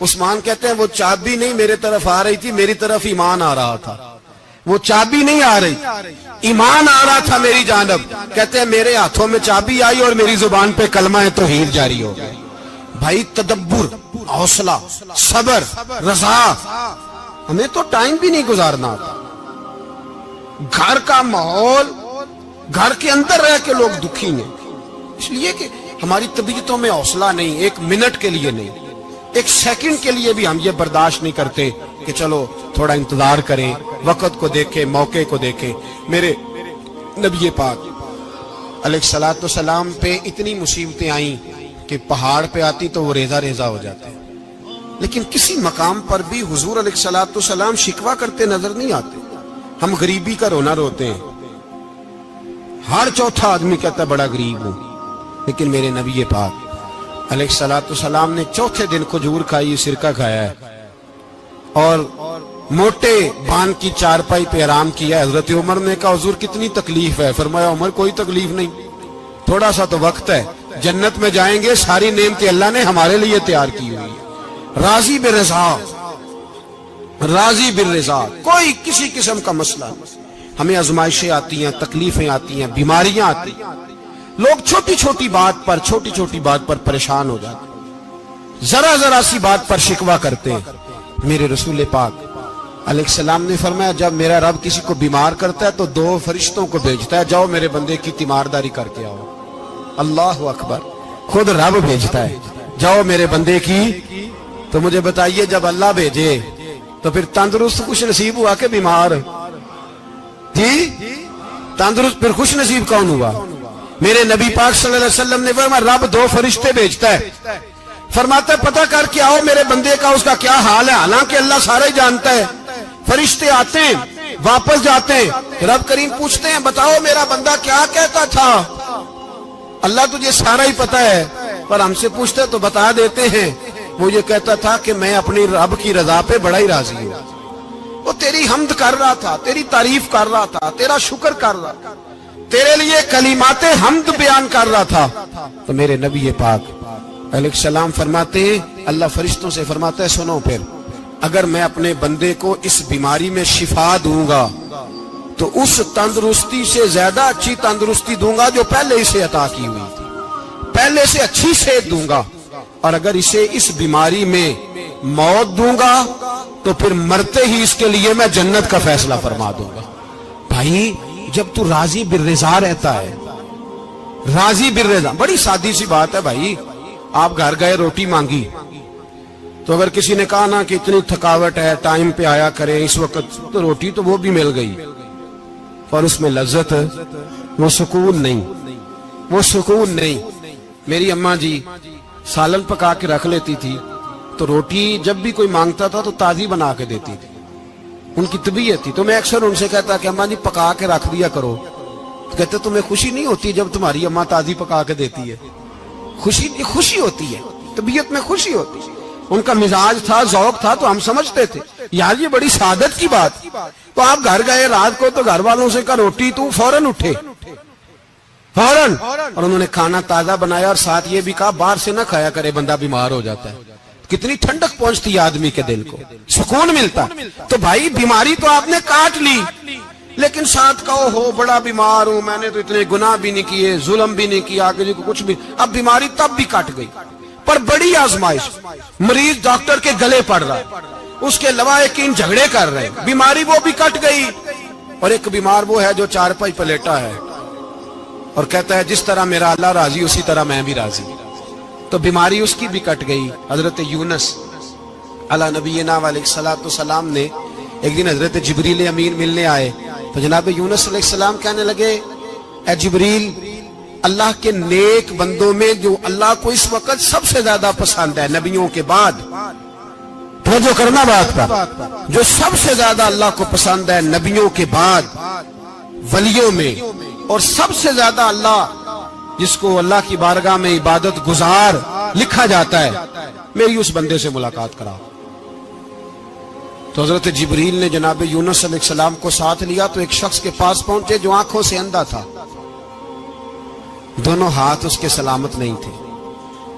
عثمان کہتے ہیں وہ چابی نہیں میرے طرف آ رہی تھی، میری طرف ایمان آ رہا تھا. وہ چابی نہیں آ رہی، ایمان آ رہا تھا میری جانب. کہتے ہیں میرے ہاتھوں میں چابی آئی اور میری زبان پہ کلمہ توحید جاری ہو گیا. بھائی تدبر، حوصلہ، صبر، رضا. ہمیں تو ٹائم بھی نہیں گزارنا تھا. گھر کا ماحول، گھر کے اندر رہ کے لوگ دکھی ہیں، اس لیے کہ ہماری طبیعتوں میں حوصلہ نہیں. ایک منٹ کے لیے نہیں، ایک سیکنڈ کے لیے بھی ہم یہ برداشت نہیں کرتے کہ چلو تھوڑا انتظار کریں، وقت کو دیکھیں، موقع کو دیکھیں. میرے نبی پاک علیہ الصلوۃ والسلام پہ اتنی مصیبتیں آئیں کہ پہاڑ پہ آتی تو وہ ریزہ ریزہ ہو جاتے، لیکن کسی مقام پر بھی حضور علیہ الصلوۃ والسلام شکوہ کرتے نظر نہیں آتے. ہم غریبی کا رونا روتے ہیں، ہر چوتھا آدمی کہتا ہے بڑا غریب ہوں، لیکن میرے نبی پاک علیہ الصلوۃ والسلام نے چوتھے دن کھجور کھائی، سرکہ کھایا ہے اور موٹے بان کی چارپائی پہ آرام کیا. حضرت عمر نے کہا حضور کتنی تکلیف ہے؟ فرمایا عمر کوئی تکلیف نہیں، تھوڑا سا تو وقت ہے، جنت میں جائیں گے، ساری نعمتیں اللہ نے ہمارے لیے تیار کی ہوئی. راضی بالرضا، راضی بالرضا، کوئی کسی قسم کا مسئلہ نہیں. ہمیں آزمائشیں آتی ہیں، تکلیفیں آتی ہیں، بیماریاں آتی ہیں، لوگ چھوٹی چھوٹی بات پر پریشان ہو جاتے ہیں، ذرا ذرا سی بات پر شکوہ کرتے ہیں. میرے رسول پاک علیہ السلام نے فرمایا جب میرا رب کسی کو بیمار کرتا ہے تو 2 فرشتوں کو بھیجتا ہے، جاؤ میرے بندے کی تیمارداری کر کے آؤ. اللہ اکبر، خود رب بھیجتا ہے، جاؤ میرے بندے کی. تو مجھے بتائیے جب اللہ بھیجے تو پھر تندرست خوش نصیب ہوا کہ بیمار؟ جی تندرست پھر خوش نصیب کون ہوا؟ میرے نبی پاک صلی اللہ علیہ وسلم نے فرمایا رب 2 فرشتے بھیجتا ہے، فرماتا ہے پتہ کر کے آؤ میرے بندے کا اس کا کیا حال ہے، حالانکہ اللہ سارا ہی جانتا ہے. فرشتے آتے ہیں، واپس جاتے ہیں، رب کریم پوچھتے ہیں بتاؤ میرا بندہ کیا کہتا تھا؟ اللہ تجھے سارا ہی پتہ ہے، پر ہم سے پوچھتے تو بتا دیتے ہیں. وہ یہ کہتا تھا کہ میں اپنی رب کی رضا پہ بڑا ہی راضی ہوں. وہ تیری حمد کر رہا تھا، تیری تعریف کر رہا تھا، تیرا شکر کر رہا تھا، تیرے لیے کلمات حمد بیان کر رہا تھا. تو میرے نبی پاک علیہ السلام فرماتے ہیں، اللہ فرشتوں سے فرماتا ہے سنو پھر اگر میں اپنے بندے کو اس بیماری میں شفا دوں گا تو اس تندرستی سے زیادہ اچھی تندرستی دوں گا جو پہلے اسے عطا کی ہوئی تھی، پہلے سے اچھی صحت دوں گا. اور اگر اسے اس بیماری میں موت دوں گا تو پھر مرتے ہی اس کے لیے میں جنت کا فیصلہ فرما دوں گا. بھائی جب تو راضی بالرضا رہتا ہے، راضی بالرضا، بڑی سادی سی بات ہے بھائی. آپ گھر گئے روٹی مانگی تو اگر کسی نے کہا نا کہ اتنی تھکاوٹ ہے ٹائم پہ آیا کریں اس وقت، تو روٹی تو وہ بھی مل گئی اور اس میں لذت، وہ سکون نہیں، وہ سکون نہیں. میری اماں جی سالن پکا کے رکھ لیتی تھی تو روٹی جب بھی کوئی مانگتا تھا تو تازی بنا کے دیتی تھی، ان کی طبیعت تھی. تو میں اکثر ان سے کہتا کہ اماں جی پکا کے رکھ دیا کرو. تو کہتے تمہیں خوشی نہیں ہوتی جب تمہاری اماں تازی پکا کے دیتی ہے؟ خوشی ہوتی ہے، طبیعت میں خوشی ہوتی ہے. ان کا مزاج تھا، ذوق تھا، تو ہم سمجھتے تھے یار یہ بڑی سعادت کی بات. تو آپ گھر گئے رات کو تو گھر والوں سے کہا روٹی، تو فوراً اٹھے، فوراً، اور انہوں نے کھانا تازہ بنایا اور ساتھ یہ بھی کہا باہر سے نہ کھایا کرے بندہ بیمار ہو جاتا ہے. کتنی ٹھنڈک پہنچتی ہے آدمی کے دل کو، سکون ملتا. تو بھائی بیماری تو آپ نے کاٹ لی، لیکن ساتھ کہو ہو بڑا بیمار ہوں، میں نے تو اتنے گناہ بھی نہیں کیے، ظلم بھی نہیں کیا، کسی کو کچھ بھی. اب بیماری تب بھی کٹ گئی، پر بڑی آزمائش، مریض ڈاکٹر کے گلے پڑ رہا ہے، اس کے لواحقین جھگڑے کر رہے ہیں، بیماری وہ بھی کٹ گئی. اور ایک بیمار وہ ہے جو چارپائی پہ لیٹا ہے اور کہتا ہے جس طرح میرا اللہ راضی اسی طرح میں بھی راضی. تو بیماری اس کی بھی کٹ گئی. حضرت یونس علی نبینا علیہ الصلوۃ والسلام نے ایک دن حضرت جبریل امین ملنے آئے تو جناب یونس علیہ السلام کہنے لگے اے جبریل اللہ کے نیک بندوں میں جو اللہ کو اس وقت سب سے زیادہ پسند ہے نبیوں کے بعد، توجہ کرنا بات پر، جو سب سے زیادہ اللہ کو پسند ہے نبیوں کے بعد ولیوں میں، اور سب سے زیادہ اللہ جس کو اللہ کی بارگاہ میں عبادت گزار لکھا جاتا ہے، میری اس بندے سے ملاقات کرا۔ تو حضرت جبریل نے جناب یونس علیہ السلام کو ساتھ لیا تو ایک شخص کے پاس پہنچے جو آنکھوں سے اندھا تھا، دونوں ہاتھ اس کے سلامت نہیں تھے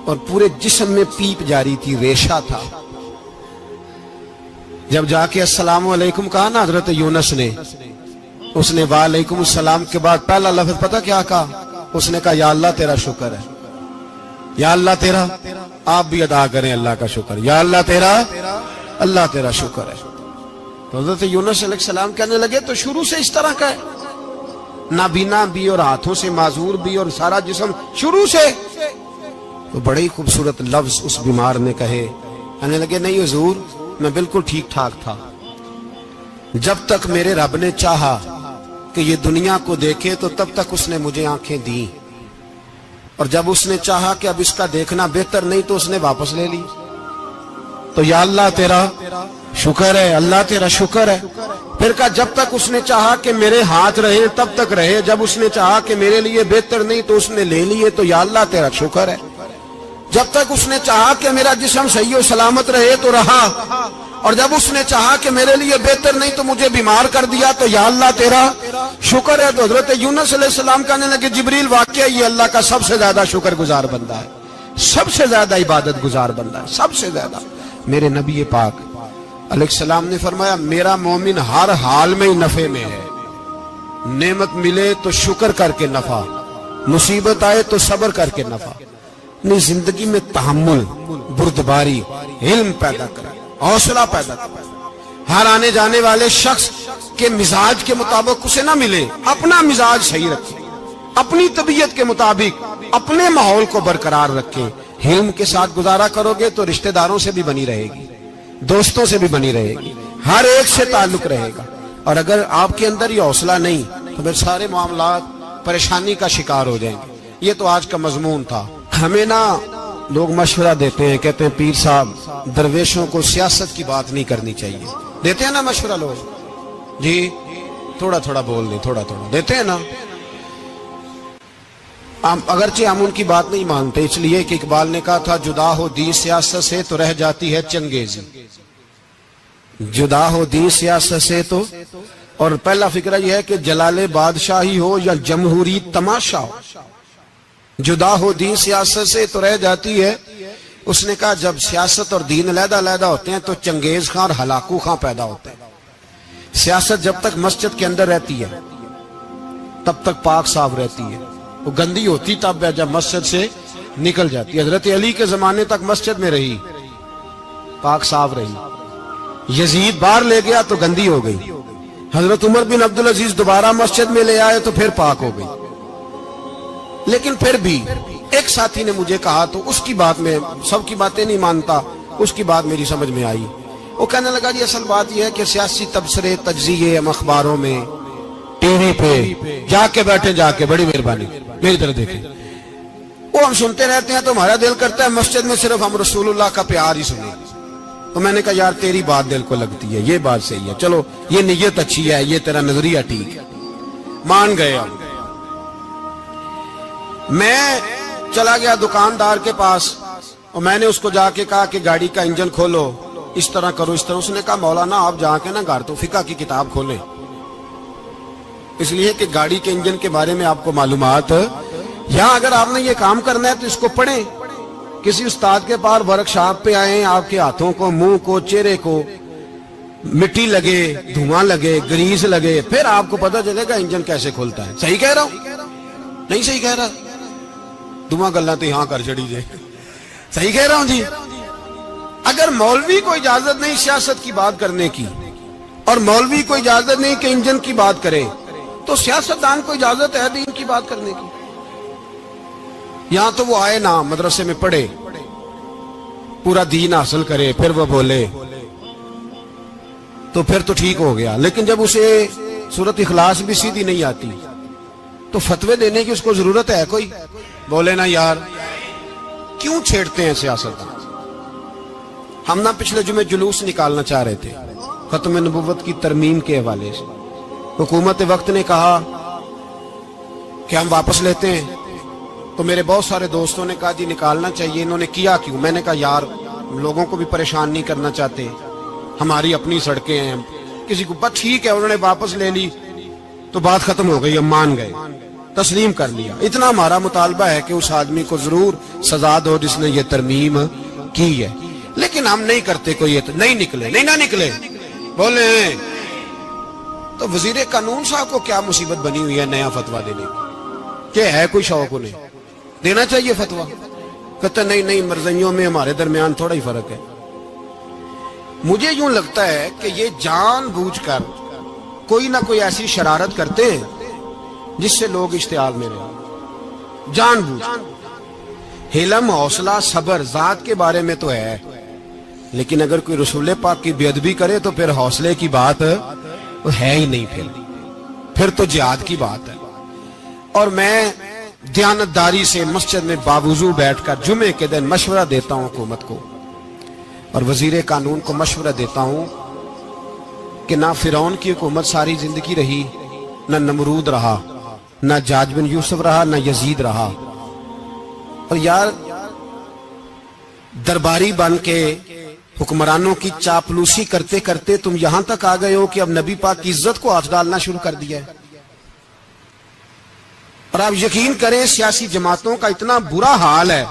اور پورے جسم میں پیپ جاری تھی، ریشہ تھا۔ جب جا کے السلام علیکم کہا نا حضرت یونس نے، اس نے وعلیکم السلام کے بعد پہلا لفظ پتہ کیا کہا؟ اس نے کہا یا اللہ تیرا شکر ہے، یا اللہ تیرا، آپ بھی ادا کریں اللہ کا شکر، یا اللہ تیرا، اللہ تیرا شکر ہے۔ تو حضرت یونس علیہ السلام کہنے لگے تو شروع سے اس طرح کا ہے، نابینا بھی اور ہاتھوں سے معذور بھی اور سارا جسم شروع سے؟ تو بڑے ہی خوبصورت لفظ اس بیمار نے کہے، کہنے لگے نہیں حضور میں بالکل ٹھیک ٹھاک تھا، جب تک میرے رب نے چاہا کہ یہ دنیا کو دیکھے تو تب تک اس نے مجھے آنکھیں دیں، اور جب اس نے چاہا کہ اب اس کا دیکھنا بہتر نہیں تو اس نے واپس لے لی۔ تو یا اللہ تیرا شکر ہے، اللہ تیرا شکر ہے۔ پھر کہا جب تک اس نے چاہا کہ میرے ہاتھ رہے تب تک رہے، جب اس نے چاہا کہ میرے لیے بہتر نہیں تو اس نے لے لیے، تو یا اللہ تیرا شکر ہے۔ جب تک اس نے چاہا کہ میرا جسم صحیح و سلامت رہے تو رہا، اور جب اس نے چاہا کہ میرے لیے بہتر نہیں تو مجھے بیمار کر دیا، تو یا اللہ تیرا شکر ہے۔ تو حضرت یونس علیہ السلام کہنے لگے جبریل واقعہ یہ اللہ کا سب سے زیادہ شکر گزار بندہ ہے، سب سے زیادہ عبادت گزار بندہ ہے، سب سے زیادہ۔ میرے نبی پاک علیہ السلام نے فرمایا میرا مومن ہر حال میں ہی نفع میں ہے، نعمت ملے تو شکر کر کے نفع، مصیبت آئے تو صبر کر کے نفع، اپنی زندگی میں تحمل، بردباری، علم پیدا کرے، حوصلہ پیدا کرے۔ ہر آنے جانے والے شخص کے مزاج کے مطابق اسے نہ ملے، اپنا مزاج صحیح رکھے، اپنی طبیعت کے مطابق اپنے ماحول کو برقرار رکھے۔ علم کے ساتھ گزارا کرو گے تو رشتہ داروں سے بھی بنی رہے گی، دوستوں سے بھی بنی رہے گی، ہر ایک سے تعلق رہے گا۔ اور اگر آپ کے اندر یہ حوصلہ نہیں تو پھر سارے معاملات پریشانی کا شکار ہو جائیں گے۔ یہ تو آج کا مضمون تھا۔ ہمیں نا لوگ مشورہ دیتے ہیں، کہتے ہیں پیر صاحب درویشوں کو سیاست کی بات نہیں کرنی چاہیے، دیتے ہیں نا مشورہ لوگ، جی تھوڑا تھوڑا بول دیں، تھوڑا تھوڑا دیتے ہیں نا۔ اگرچہ ہم ان کی بات نہیں مانتے، اس لیے کہ اقبال نے کہا تھا جدا ہو دین سیاست سے تو رہ جاتی ہے چنگیزی، جدا ہو دین سیاست سے تو، اور پہلا فکرہ یہ ہے کہ جلال بادشاہی ہو یا جمہوری تماشا ہو، جدا ہو دین سیاست سے تو رہ جاتی ہے۔ اس نے کہا جب سیاست اور دین علیحدہ علیحدہ ہوتے ہیں تو چنگیز خان اور ہلاکو خان پیدا ہوتے ہیں۔ سیاست جب تک مسجد کے اندر رہتی ہے تب تک پاک صاف رہتی ہے، وہ گندی ہوتی تب ہے جب مسجد سے نکل جاتی ہے۔ حضرت علی کے زمانے تک مسجد میں رہی، پاک صاف رہی، یزید باہر لے گیا تو گندی ہو گئی، حضرت عمر بن عبدالعزیز دوبارہ مسجد میں لے آئے تو پھر پاک ہو گئی۔ لیکن پھر بھی ایک ساتھی نے مجھے کہا تو اس کی بات میں سب کی باتیں نہیں مانتا، اس کی بات میری سمجھ میں آئی۔ وہ کہنے لگا جی اصل بات یہ ہے کہ سیاسی تبصرے تجزیے ہم اخباروں میں ٹی وی پہ جا کے بیٹھے، جا کے بڑی مہربانی میری طرف دیکھیں، وہ ہم سنتے رہتے ہیں تو ہمارا دل کرتا ہے مسجد میں صرف ہم رسول اللہ کا پیار ہی سنیں۔ تو میں نے کہا یار تیری بات دل کو لگتی ہے، یہ بات صحیح ہے، چلو یہ نیت اچھی ہے، یہ تیرا نظریہ ٹھیک ہے، مان گئے ہم۔ میں چلا گیا دکاندار کے پاس اور میں نے اس کو جا کے کہا کہ گاڑی کا انجن کھولو، اس طرح کرو اس طرح۔ اس نے کہا مولانا آپ جا کے نا گھر تو فقہ کی کتاب کھولیں، اس لیے کہ گاڑی کے انجن کے بارے میں آپ کو معلومات، یہاں اگر آپ نے یہ کام کرنا ہے تو اس کو پڑھیں، کسی استاد کے پاس ورک شاپ پہ آئیں، آپ کے ہاتھوں کو، منہ کو، چہرے کو مٹی لگے، دھواں لگے، گریس لگے، پھر آپ کو پتہ چلے گا انجن کیسے کھلتا ہے۔ صحیح کہہ رہا ہوں نہیں صحیح کہہ رہا؟ دعا گلا تو یہاں کر چڑی جائے، صحیح کہہ رہا ہوں جی۔ اگر مولوی کو اجازت نہیں سیاست کی بات کرنے کی اور مولوی کو اجازت نہیں کہ انجن کی بات کرے تو سیاستدان کو اجازت ہے دین کی بات کرنے کی؟ یہاں تو وہ آئے نا مدرسے میں پڑھے، پورا دین حاصل کرے، پھر وہ بولے تو پھر تو ٹھیک ہو گیا، لیکن جب اسے سورت اخلاص بھی سیدھی نہیں آتی تو فتوے دینے کی اس کو ضرورت ہے کوئی؟ بولے نا یار، کیوں چھیڑتے ہیں سیاست؟ ہم نہ پچھلے جمعے جلوس نکالنا چاہ رہے تھے ختم نبوت کی ترمیم کے حوالے سے، حکومت وقت نے کہا کہ ہم واپس لیتے ہیں، تو میرے بہت سارے دوستوں نے کہا جی نکالنا چاہیے، انہوں نے کیا کیوں؟ میں نے کہا یار لوگوں کو بھی پریشان نہیں کرنا چاہتے، ہماری اپنی سڑکیں ہیں، کسی کو بس ٹھیک ہے، انہوں نے واپس لے لی تو بات ختم ہو گئی، ہم مان گئے، تسلیم کر لیا۔ اتنا ہمارا مطالبہ ہے کہ اس آدمی کو ضرور سزا دو جس نے یہ ترمیم کی ہے، لیکن ہم نہیں کرتے، کوئی نہیں نکلے، نہیں نہ نکلے بولے۔ تو وزیر قانون صاحب کو کیا مصیبت بنی ہوئی ہے نیا فتویٰ دینے کی؟ کہ ہے کوئی شوق انہیں دینا چاہیے فتویٰ؟ کہتے نہیں مرضیوں میں ہمارے درمیان تھوڑا ہی فرق ہے۔ مجھے یوں لگتا ہے کہ یہ جان بوجھ کر کوئی نہ کوئی ایسی شرارت کرتے ہیں جس سے لوگ اشتعال میں رہے، جان بوجھ۔ حلم، حوصلہ، صبر ذات کے بارے میں تو ہے، لیکن اگر کوئی رسول پاک کی بے ادبی کرے تو پھر حوصلے کی بات ہے ہی نہیں، پھر تو جہاد کی بات ہے۔ اور میں دیانتداری سے مسجد میں باوضو بیٹھ کر جمعے کے دن مشورہ دیتا ہوں حکومت کو اور وزیر قانون کو مشورہ دیتا ہوں کہ نہ فرعون کی حکومت ساری زندگی رہی، نہ نمرود رہا، نہ جاج بن یوسف رہا، نہ یزید رہا، اور یار درباری بن کے حکمرانوں کی چاپلوسی کرتے کرتے تم یہاں تک آ گئے ہو کہ اب نبی پاک کی عزت کو ہاتھ ڈالنا شروع کر دیا ہے۔ اور آپ یقین کریں سیاسی جماعتوں کا اتنا برا حال ہے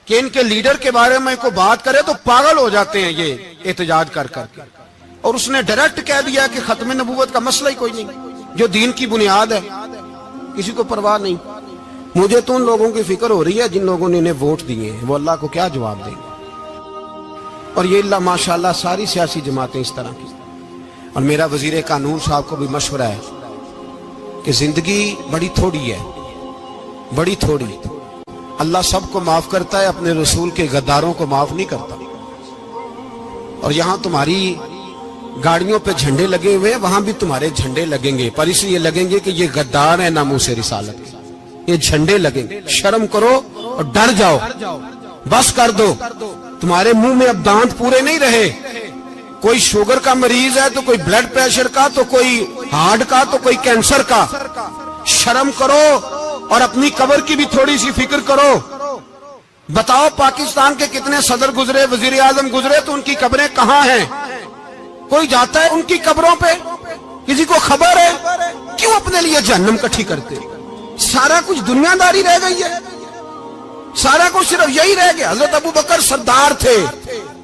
کہ ان کے لیڈر کے بارے میں کوئی بات کرے تو پاگل ہو جاتے ہیں یہ احتجاج کر کر کے، اور اس نے ڈائریکٹ کہہ دیا کہ ختم نبوت کا مسئلہ ہی کوئی نہیں، جو دین کی بنیاد ہے، کسی کو پرواہ نہیں۔ مجھے تو ان لوگوں کی فکر ہو رہی ہے جن لوگوں نے انہیں ووٹ دیے ہیں، وہ اللہ کو کیا جواب دیں گے۔ اور یہ اللہ ماشاءاللہ ساری سیاسی جماعتیں اس طرح کی۔ اور میرا وزیر قانون صاحب کو بھی مشورہ ہے کہ زندگی بڑی تھوڑی ہے، بڑی تھوڑی، اللہ سب کو معاف کرتا ہے، اپنے رسول کے غداروں کو معاف نہیں کرتا۔ اور یہاں تمہاری گاڑیوں پہ جھنڈے لگے ہوئے ہیں، وہاں بھی تمہارے جھنڈے لگیں گے، پر اس لیے لگیں گے کہ یہ غدار ہیں ناموس رسالت کے، یہ جھنڈے لگیں گے۔ شرم کرو اور ڈر جاؤ، بس کر دو، تمہارے منہ میں اب دانت پورے نہیں رہے۔ کوئی شوگر کا مریض ہے تو کوئی بلڈ پریشر کا، تو کوئی ہارٹ کا، تو کوئی کینسر کا۔ شرم کرو اور اپنی قبر کی بھی تھوڑی سی فکر کرو۔ بتاؤ پاکستان کے کتنے صدر گزرے، وزیر اعظم گزرے، تو ان کی قبریں کہاں ہیں؟ کوئی جاتا ہے ان کی قبروں پہ؟ کسی کو خبر ہے؟ کیوں اپنے لیے جہنم کٹھی کرتے؟ سارا کچھ دنیا داری رہ گئی ہے، سارا کچھ صرف یہی رہ گیا۔ حضرت ابو بکر سردار تھے،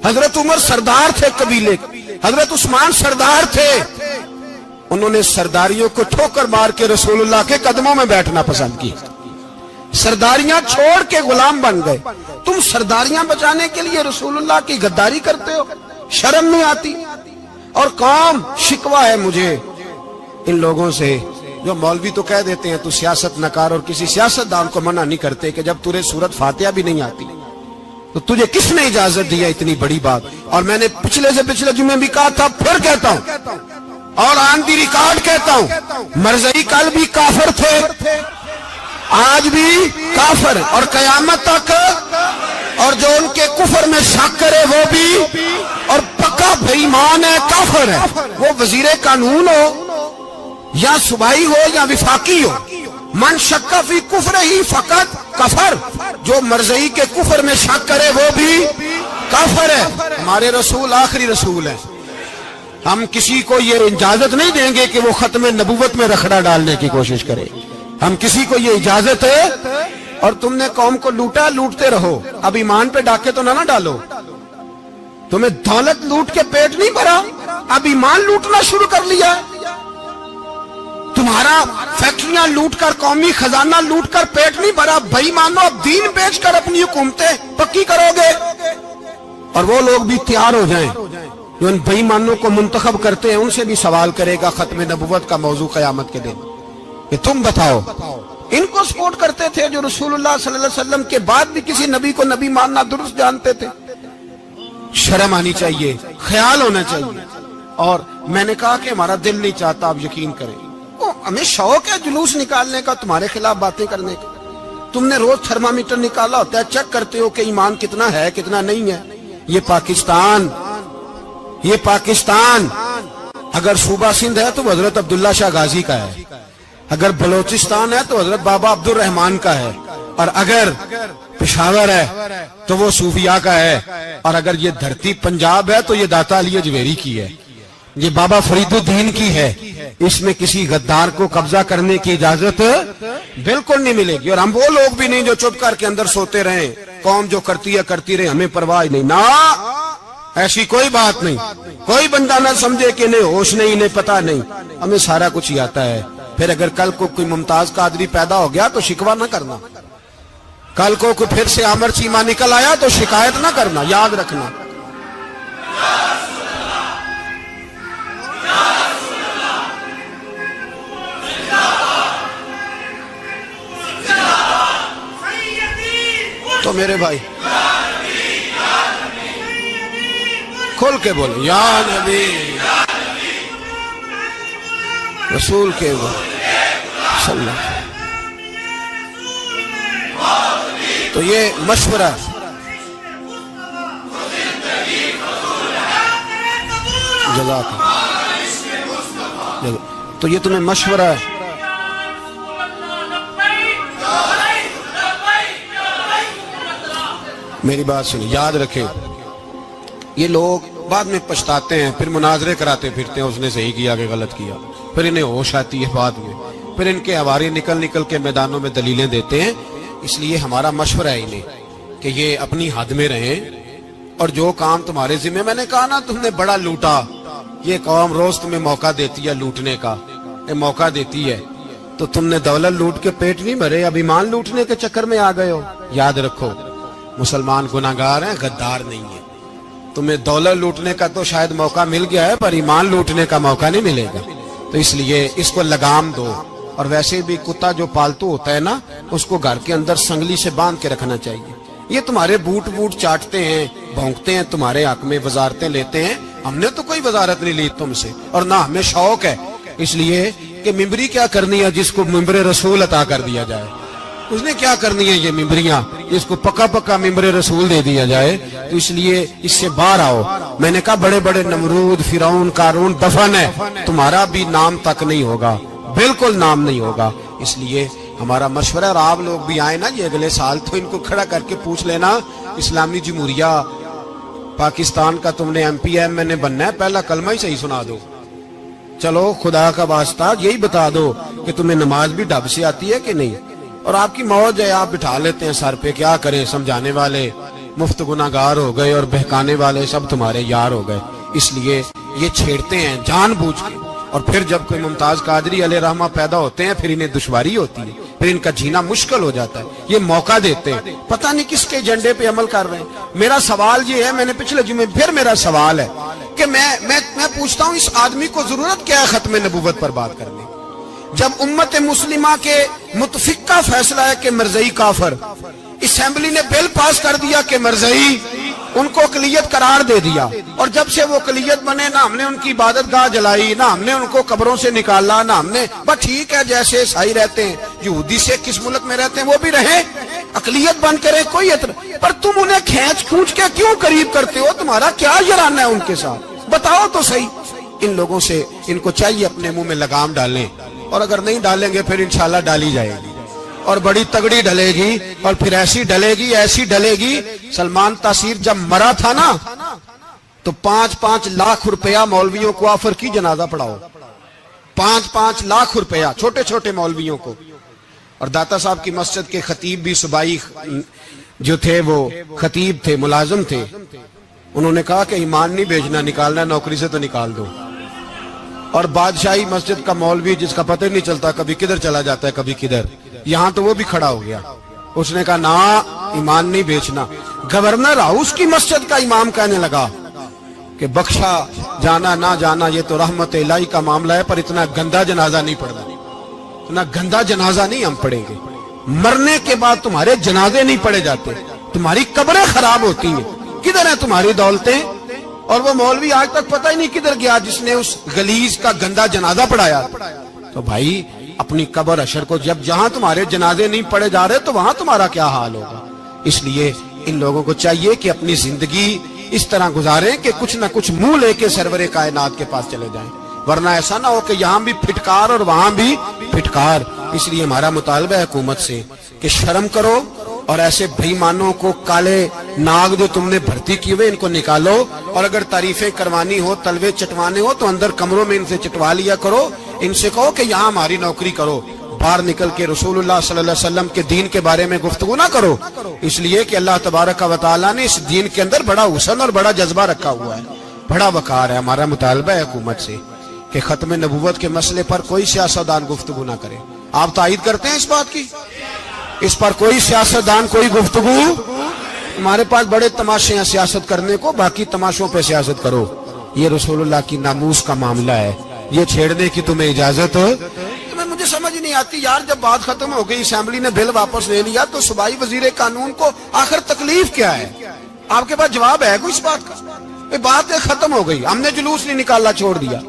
حضرت عمر سردار تھے قبیلے، حضرت عثمان سردار تھے، انہوں نے سرداریوں کو ٹھوکر مار کے رسول اللہ کے قدموں میں بیٹھنا پسند کی، سرداریاں چھوڑ کے غلام بن گئے۔ تم سرداریاں بچانے کے لیے رسول اللہ کی غداری کرتے ہو، شرم نہیں آتی؟ اور قوم شکوہ ہے مجھے ان لوگوں سے جو مولوی تو کہہ دیتے ہیں تو سیاست نہ کر، اور کسی سیاستدان کو منع نہیں کرتے کہ جب تجھے سورت فاتحہ بھی نہیں آتی تو تجھے کس نے اجازت دی ہے اتنی بڑی بات؟ اور میں نے پچھلے جمعے بھی کہا تھا، پھر کہتا ہوں اور آن دی ریکارڈ کہتا ہوں، مرزائی کل بھی کافر تھے، آج بھی کافر، اور قیامت تک، اور جو ان کے کفر میں شک کرے وہ بھی، اور پکا بے ایمان ہے، کافر ہے، وہ وزیر قانون ہو یا صوبائی ہو یا وفاقی ہو۔ من شک فی کفر ہی فقط کفر، جو مرزائی کے کفر میں شک کرے وہ بھی کافر ہے۔ ہمارے رسول آخری رسول ہیں، ہم کسی کو یہ اجازت نہیں دیں گے کہ وہ ختم نبوت میں رکھڑا ڈالنے کی کوشش کرے، ہم کسی کو یہ اجازت ہے۔ اور تم نے قوم کو لوٹا، لوٹتے رہو، اب ایمان پہ ڈاکے تو نہ ڈالو۔ تمہیں دولت لوٹ کے پیٹ نہیں بھرا، اب ایمان لوٹنا شروع کر لیا۔ تمہارا فیکٹریاں لوٹ کر، قومی خزانہ لوٹ کر پیٹ نہیں بھرا، بھائی مانو اب دین بیچ کر اپنی حکومتیں پکی کرو گے۔ اور وہ لوگ بھی تیار ہو جائیں جو ان بھائی مانوں کو منتخب کرتے ہیں، ان سے بھی سوال کرے گا ختم نبوت کا موضوع قیامت کے دن کہ تم بتاؤ، ان کو سپورٹ کرتے تھے جو رسول اللہ صلی اللہ علیہ وسلم کے بعد بھی کسی نبی کو نبی ماننا درست جانتے تھے۔ شرم آنی چاہیے، خیال ہونا چاہیے۔ اور میں نے کہا کہ ہمارا دل نہیں چاہتا، آپ یقین کریں، ہمیں شوق ہے جلوس نکالنے کا، تمہارے خلاف باتیں کرنے کا۔ تم نے روز تھرمامیٹر نکالا ہوتا ہے، چیک کرتے ہو کہ ایمان کتنا ہے کتنا نہیں ہے۔ یہ پاکستان اگر صوبہ سندھ ہے تو حضرت عبداللہ شاہ غازی کا ہے، اگر بلوچستان ہے تو حضرت بابا عبد الرحمان کا ہے، اور اگر پشاور ہے تو وہ صوفیاء کا ہے، اور اگر یہ دھرتی پنجاب ہے تو یہ داتا علی اجویری کی ہے، یہ بابا فرید الدین کی ہے۔ اس میں کسی غدار کو قبضہ کرنے کی اجازت بالکل نہیں ملے گی، اور ہم وہ لوگ بھی نہیں جو چپ کر کے اندر سوتے رہیں، قوم جو کرتی ہے کرتی رہے، ہمیں پرواہ نہیں، نہ ایسی کوئی بات نہیں۔ کوئی بندہ نہ سمجھے کہ انہیں ہوش نہیں، انہیں پتہ نہیں، ہمیں سارا کچھ ہی آتا ہے۔ پھر اگر کل کو کوئی ممتاز قادری پیدا ہو گیا تو شکوہ نہ کرنا، کل کو کوئی پھر سے عامر چیمہ نکل آیا تو شکایت نہ کرنا، یاد رکھنا۔ تو میرے بھائی کھل کے بولے یا نبی رسول کے صلی اللہ علیہ وسلم۔ تو یہ مشورہ جزاک اللہ، تو یہ تمہیں مشورہ ہے۔ میری بات سنیں، یاد رکھیں، یہ لوگ بعد میں پچھتاتے ہیں، پھر مناظرے کراتے پھرتے ہیں، اس نے صحیح کیا کہ غلط کیا، پھر انہیں ہوش آتی ہے بعد میں، پھر ان کے ہواری نکل کے میدانوں میں دلیلیں دیتے ہیں۔ اس لیے ہمارا مشورہ ہے انہیں کہ یہ اپنی حد میں رہیں، اور جو کام تمہارے ذمہ، میں نے کہا نا تم نے بڑا لوٹا، یہ قوم روز تمہیں موقع دیتی ہے لوٹنے کا، یہ موقع دیتی ہے، تو تم نے دولت لوٹ کے پیٹ نہیں بھرے، اب ایمان لوٹنے کے چکر میں آ گئے ہو۔ یاد رکھو، مسلمان گناہگار ہیں، غدار نہیں ہیں۔ تمہیں دولت لوٹنے کا تو شاید موقع مل گیا ہے، پر ایمان لوٹنے کا موقع نہیں ملے گا، تو اس لیے اس کو لگام دو۔ اور ویسے بھی کتا جو پالتو ہوتا ہے نا، اس کو گھر کے اندر سنگلی سے باندھ کے رکھنا چاہیے۔ یہ تمہارے بوٹ چاٹتے ہیں، بھونکتے ہیں تمہارے حق میں، وزارتیں لیتے ہیں، ہم نے تو کوئی وزارت نہیں لی تم سے، اور نہ ہمیں شوق ہے، اس لیے کہ ممبری کیا کرنی ہے جس کو ممبر رسول عطا کر دیا جائے، اس نے کیا کرنی ہے یہ ممبریاں، اس کو پکا ممبر رسول دے دیا جائے، تو اس لیے اس سے باہر آؤ۔ میں نے کہا بڑے بڑے نمرود، فرعون، قارون دفن ہے، تمہارا بھی نام تک نہیں ہوگا، بالکل نام نہیں ہوگا۔ اس لیے ہمارا مشورہ، اور آپ لوگ بھی آئے نا یہ اگلے سال، تو ان کو کھڑا کر کے پوچھ لینا، اسلامی جمہوریہ پاکستان کا تم نے MPM میں نے بننا ہے، پہلا کلمہ ہی صحیح سنا دو، چلو خدا کا واسطہ یہی بتا دو کہ تمہیں نماز بھی ڈھب سے آتی ہے کہ نہیں، اور آپ کی موج ہے، آپ بٹھا لیتے ہیں سر پہ، کیا کریں، سمجھانے والے مفت گناہگار ہو گئے اور بہکانے والے سب تمہارے یار ہو گئے۔ اس لیے یہ چھیڑتے ہیں جان بوجھ کے، اور پھر جب کوئی ممتاز قادری علیہ رحمہ پیدا ہوتے ہیں، پھر انہیں دشواری ہوتی ہے، پھر ان کا جینا مشکل ہو جاتا ہے۔ یہ موقع دیتے ہیں، پتہ نہیں کس کے ایجنڈے پہ عمل کر رہے ہیں۔ میرا سوال یہ ہے، میں نے پچھلے جمعے پھر میرا سوال ہے کہ میں پوچھتا ہوں، اس آدمی کو ضرورت کیا ہے ختم نبوت پر بات کرنے، جب امت مسلمہ کے متفقہ فیصلہ ہے کہ مرزائی کافر، اسمبلی نے بل پاس کر دیا کہ مرزائی، ان کو اقلیت قرار دے دیا، اور جب سے وہ اقلیت بنے، نہ ہم نے ان کی عبادت گاہ جلائی، نہ ہم نے ان کو قبروں سے نکالا، نہ ہم نے، بس ٹھیک ہے جیسے عیسائی رہتے ہیں، یہودی سے کس ملک میں رہتے ہیں وہ بھی رہیں، اقلیت بن کرے، کوئی اعتراض، پر تم انہیں کھینچ کھونچ کے کیوں قریب کرتے ہو؟ تمہارا کیا جرانہ ہے ان کے ساتھ؟ بتاؤ تو صحیح۔ ان لوگوں سے ان کو چاہیے اپنے منہ میں لگام ڈالیں، اور اگر نہیں ڈالیں گے پھر انشاءاللہ ڈالی جائے گی، اور بڑی تگڑی ڈلے گی، اور پھر ایسی ڈلے گی۔ سلمان تاثیر جب مرا تھا نا تو 5-5 لاکھ روپیہ مولویوں کو آفر کی جنازہ پڑھاؤ، 5-5 لاکھ روپیہ چھوٹے چھوٹے مولویوں کو۔ اور داتا صاحب کی مسجد کے خطیب بھی صوبائی جو تھے، وہ خطیب تھے، ملازم تھے، انہوں نے کہا کہ ایمان نہیں بیچنا، نکالنا نوکری سے تو نکال دو۔ اور بادشاہی مسجد کا مولوی جس کا پتہ نہیں چلتا، کبھی کدھر چلا جاتا ہے کبھی کدھر، یہاں تو وہ بھی کھڑا ہو گیا، اس نے کہا نا ایمان نہیں بیچنا۔ گورنر ہاؤس کی مسجد کا امام کہنے لگا کہ بخشا جانا نہ جانا یہ تو رحمت الہی کا معاملہ ہے، پر اتنا گندا جنازہ نہیں پڑھنا، اتنا گندا جنازہ نہیں ہم پڑھیں گے، مرنے کے بعد تمہارے جنازے نہیں پڑھے جاتے، تمہاری قبریں خراب ہوتی ہیں، کدھر ہیں تمہاری دولتیں؟ اور وہ مولوی آج تک پتہ ہی نہیں کدھر گیا جس نے اس غلیظ کا گندا جنازہ پڑھایا. تو بھائی اپنی قبر اشر کو جب جہاں تمہارے جنازے نہیں پڑھے جا رہے تو وہاں تمہارا کیا حال ہوگا. اس لیے ان لوگوں کو چاہیے کہ اپنی زندگی اس طرح گزاریں کہ کچھ نہ کچھ منہ لے کے سرور کائنات کے پاس چلے جائیں, ورنہ ایسا نہ ہو کہ یہاں بھی پھٹکار اور وہاں بھی پھٹکار. اس لیے ہمارا مطالبہ ہے حکومت سے کہ شرم کرو اور ایسے بھائیمانوں کو, کالے ناگ جو تم نے بھرتی کیے ہوئے, ان کو نکالو, اور اگر تعریفیں کروانی ہو, تلوے چٹوانے ہو تو اندر کمروں میں ان سے چٹوا لیا کرو. ان سے کہو کہ یہاں ہماری نوکری کرو, باہر نکل کے رسول اللہ صلی اللہ علیہ وسلم کے دین کے بارے میں گفتگو نہ کرو. اس لیے کہ اللہ تبارک و تعالیٰ نے اس دین کے اندر بڑا حسن اور بڑا جذبہ رکھا ہوا ہے, بڑا وقار ہے. ہمارا مطالبہ ہے حکومت سے کہ ختم نبوت کے مسئلے پر کوئی سیاستدان گفتگو نہ کرے. آپ تائید کرتے ہیں اس بات کی؟ اس پر کوئی سیاستدان کوئی گفتگو. ہمارے پاس بڑے تماشے ہیں سیاست کرنے کو, باقی تماشوں پہ سیاست کرو. یہ رسول اللہ کی ناموس کا معاملہ ہے, یہ چھیڑنے کی تمہیں اجازت ہو. مجھے سمجھ نہیں آتی یار, جب بات ختم ہو گئی, اسمبلی نے بل واپس لے لیا, تو صوبائی وزیر قانون کو آخر تکلیف کیا ہے؟ آپ کے پاس جواب ہے کوئی اس بات کا؟ بات ختم ہو گئی, ہم نے جلوس نہیں نکالنا, چھوڑ دیا,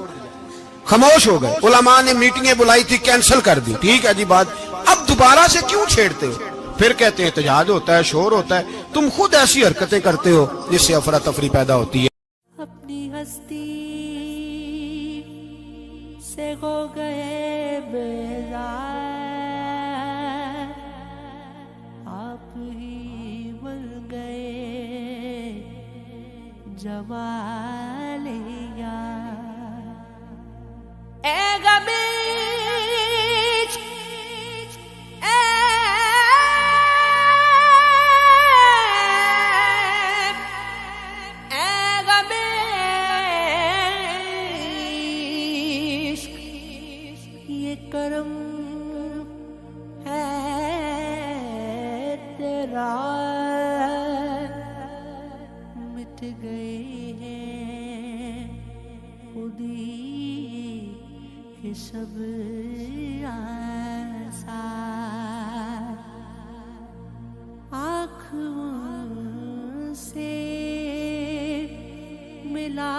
خاموش ہو گئے. علماء نے میٹنگیں بلائی تھی, کینسل کر دی, ٹھیک ہے جی بات. اب دوبارہ سے کیوں چھیڑتے ہو؟ پھر کہتے ہیں احتجاج ہوتا ہے, شور ہوتا ہے. تم خود ایسی حرکتیں کرتے ہو جس سے افراتفری پیدا ہوتی ہے. اپنی ہستی سے ہو گئے بیزار, آپ ہی بن گئے جمال یار. اے غمی کرم ہے تیرا, مٹ گئے ہیں خودی کے سب آثار. آنکھ سے ملا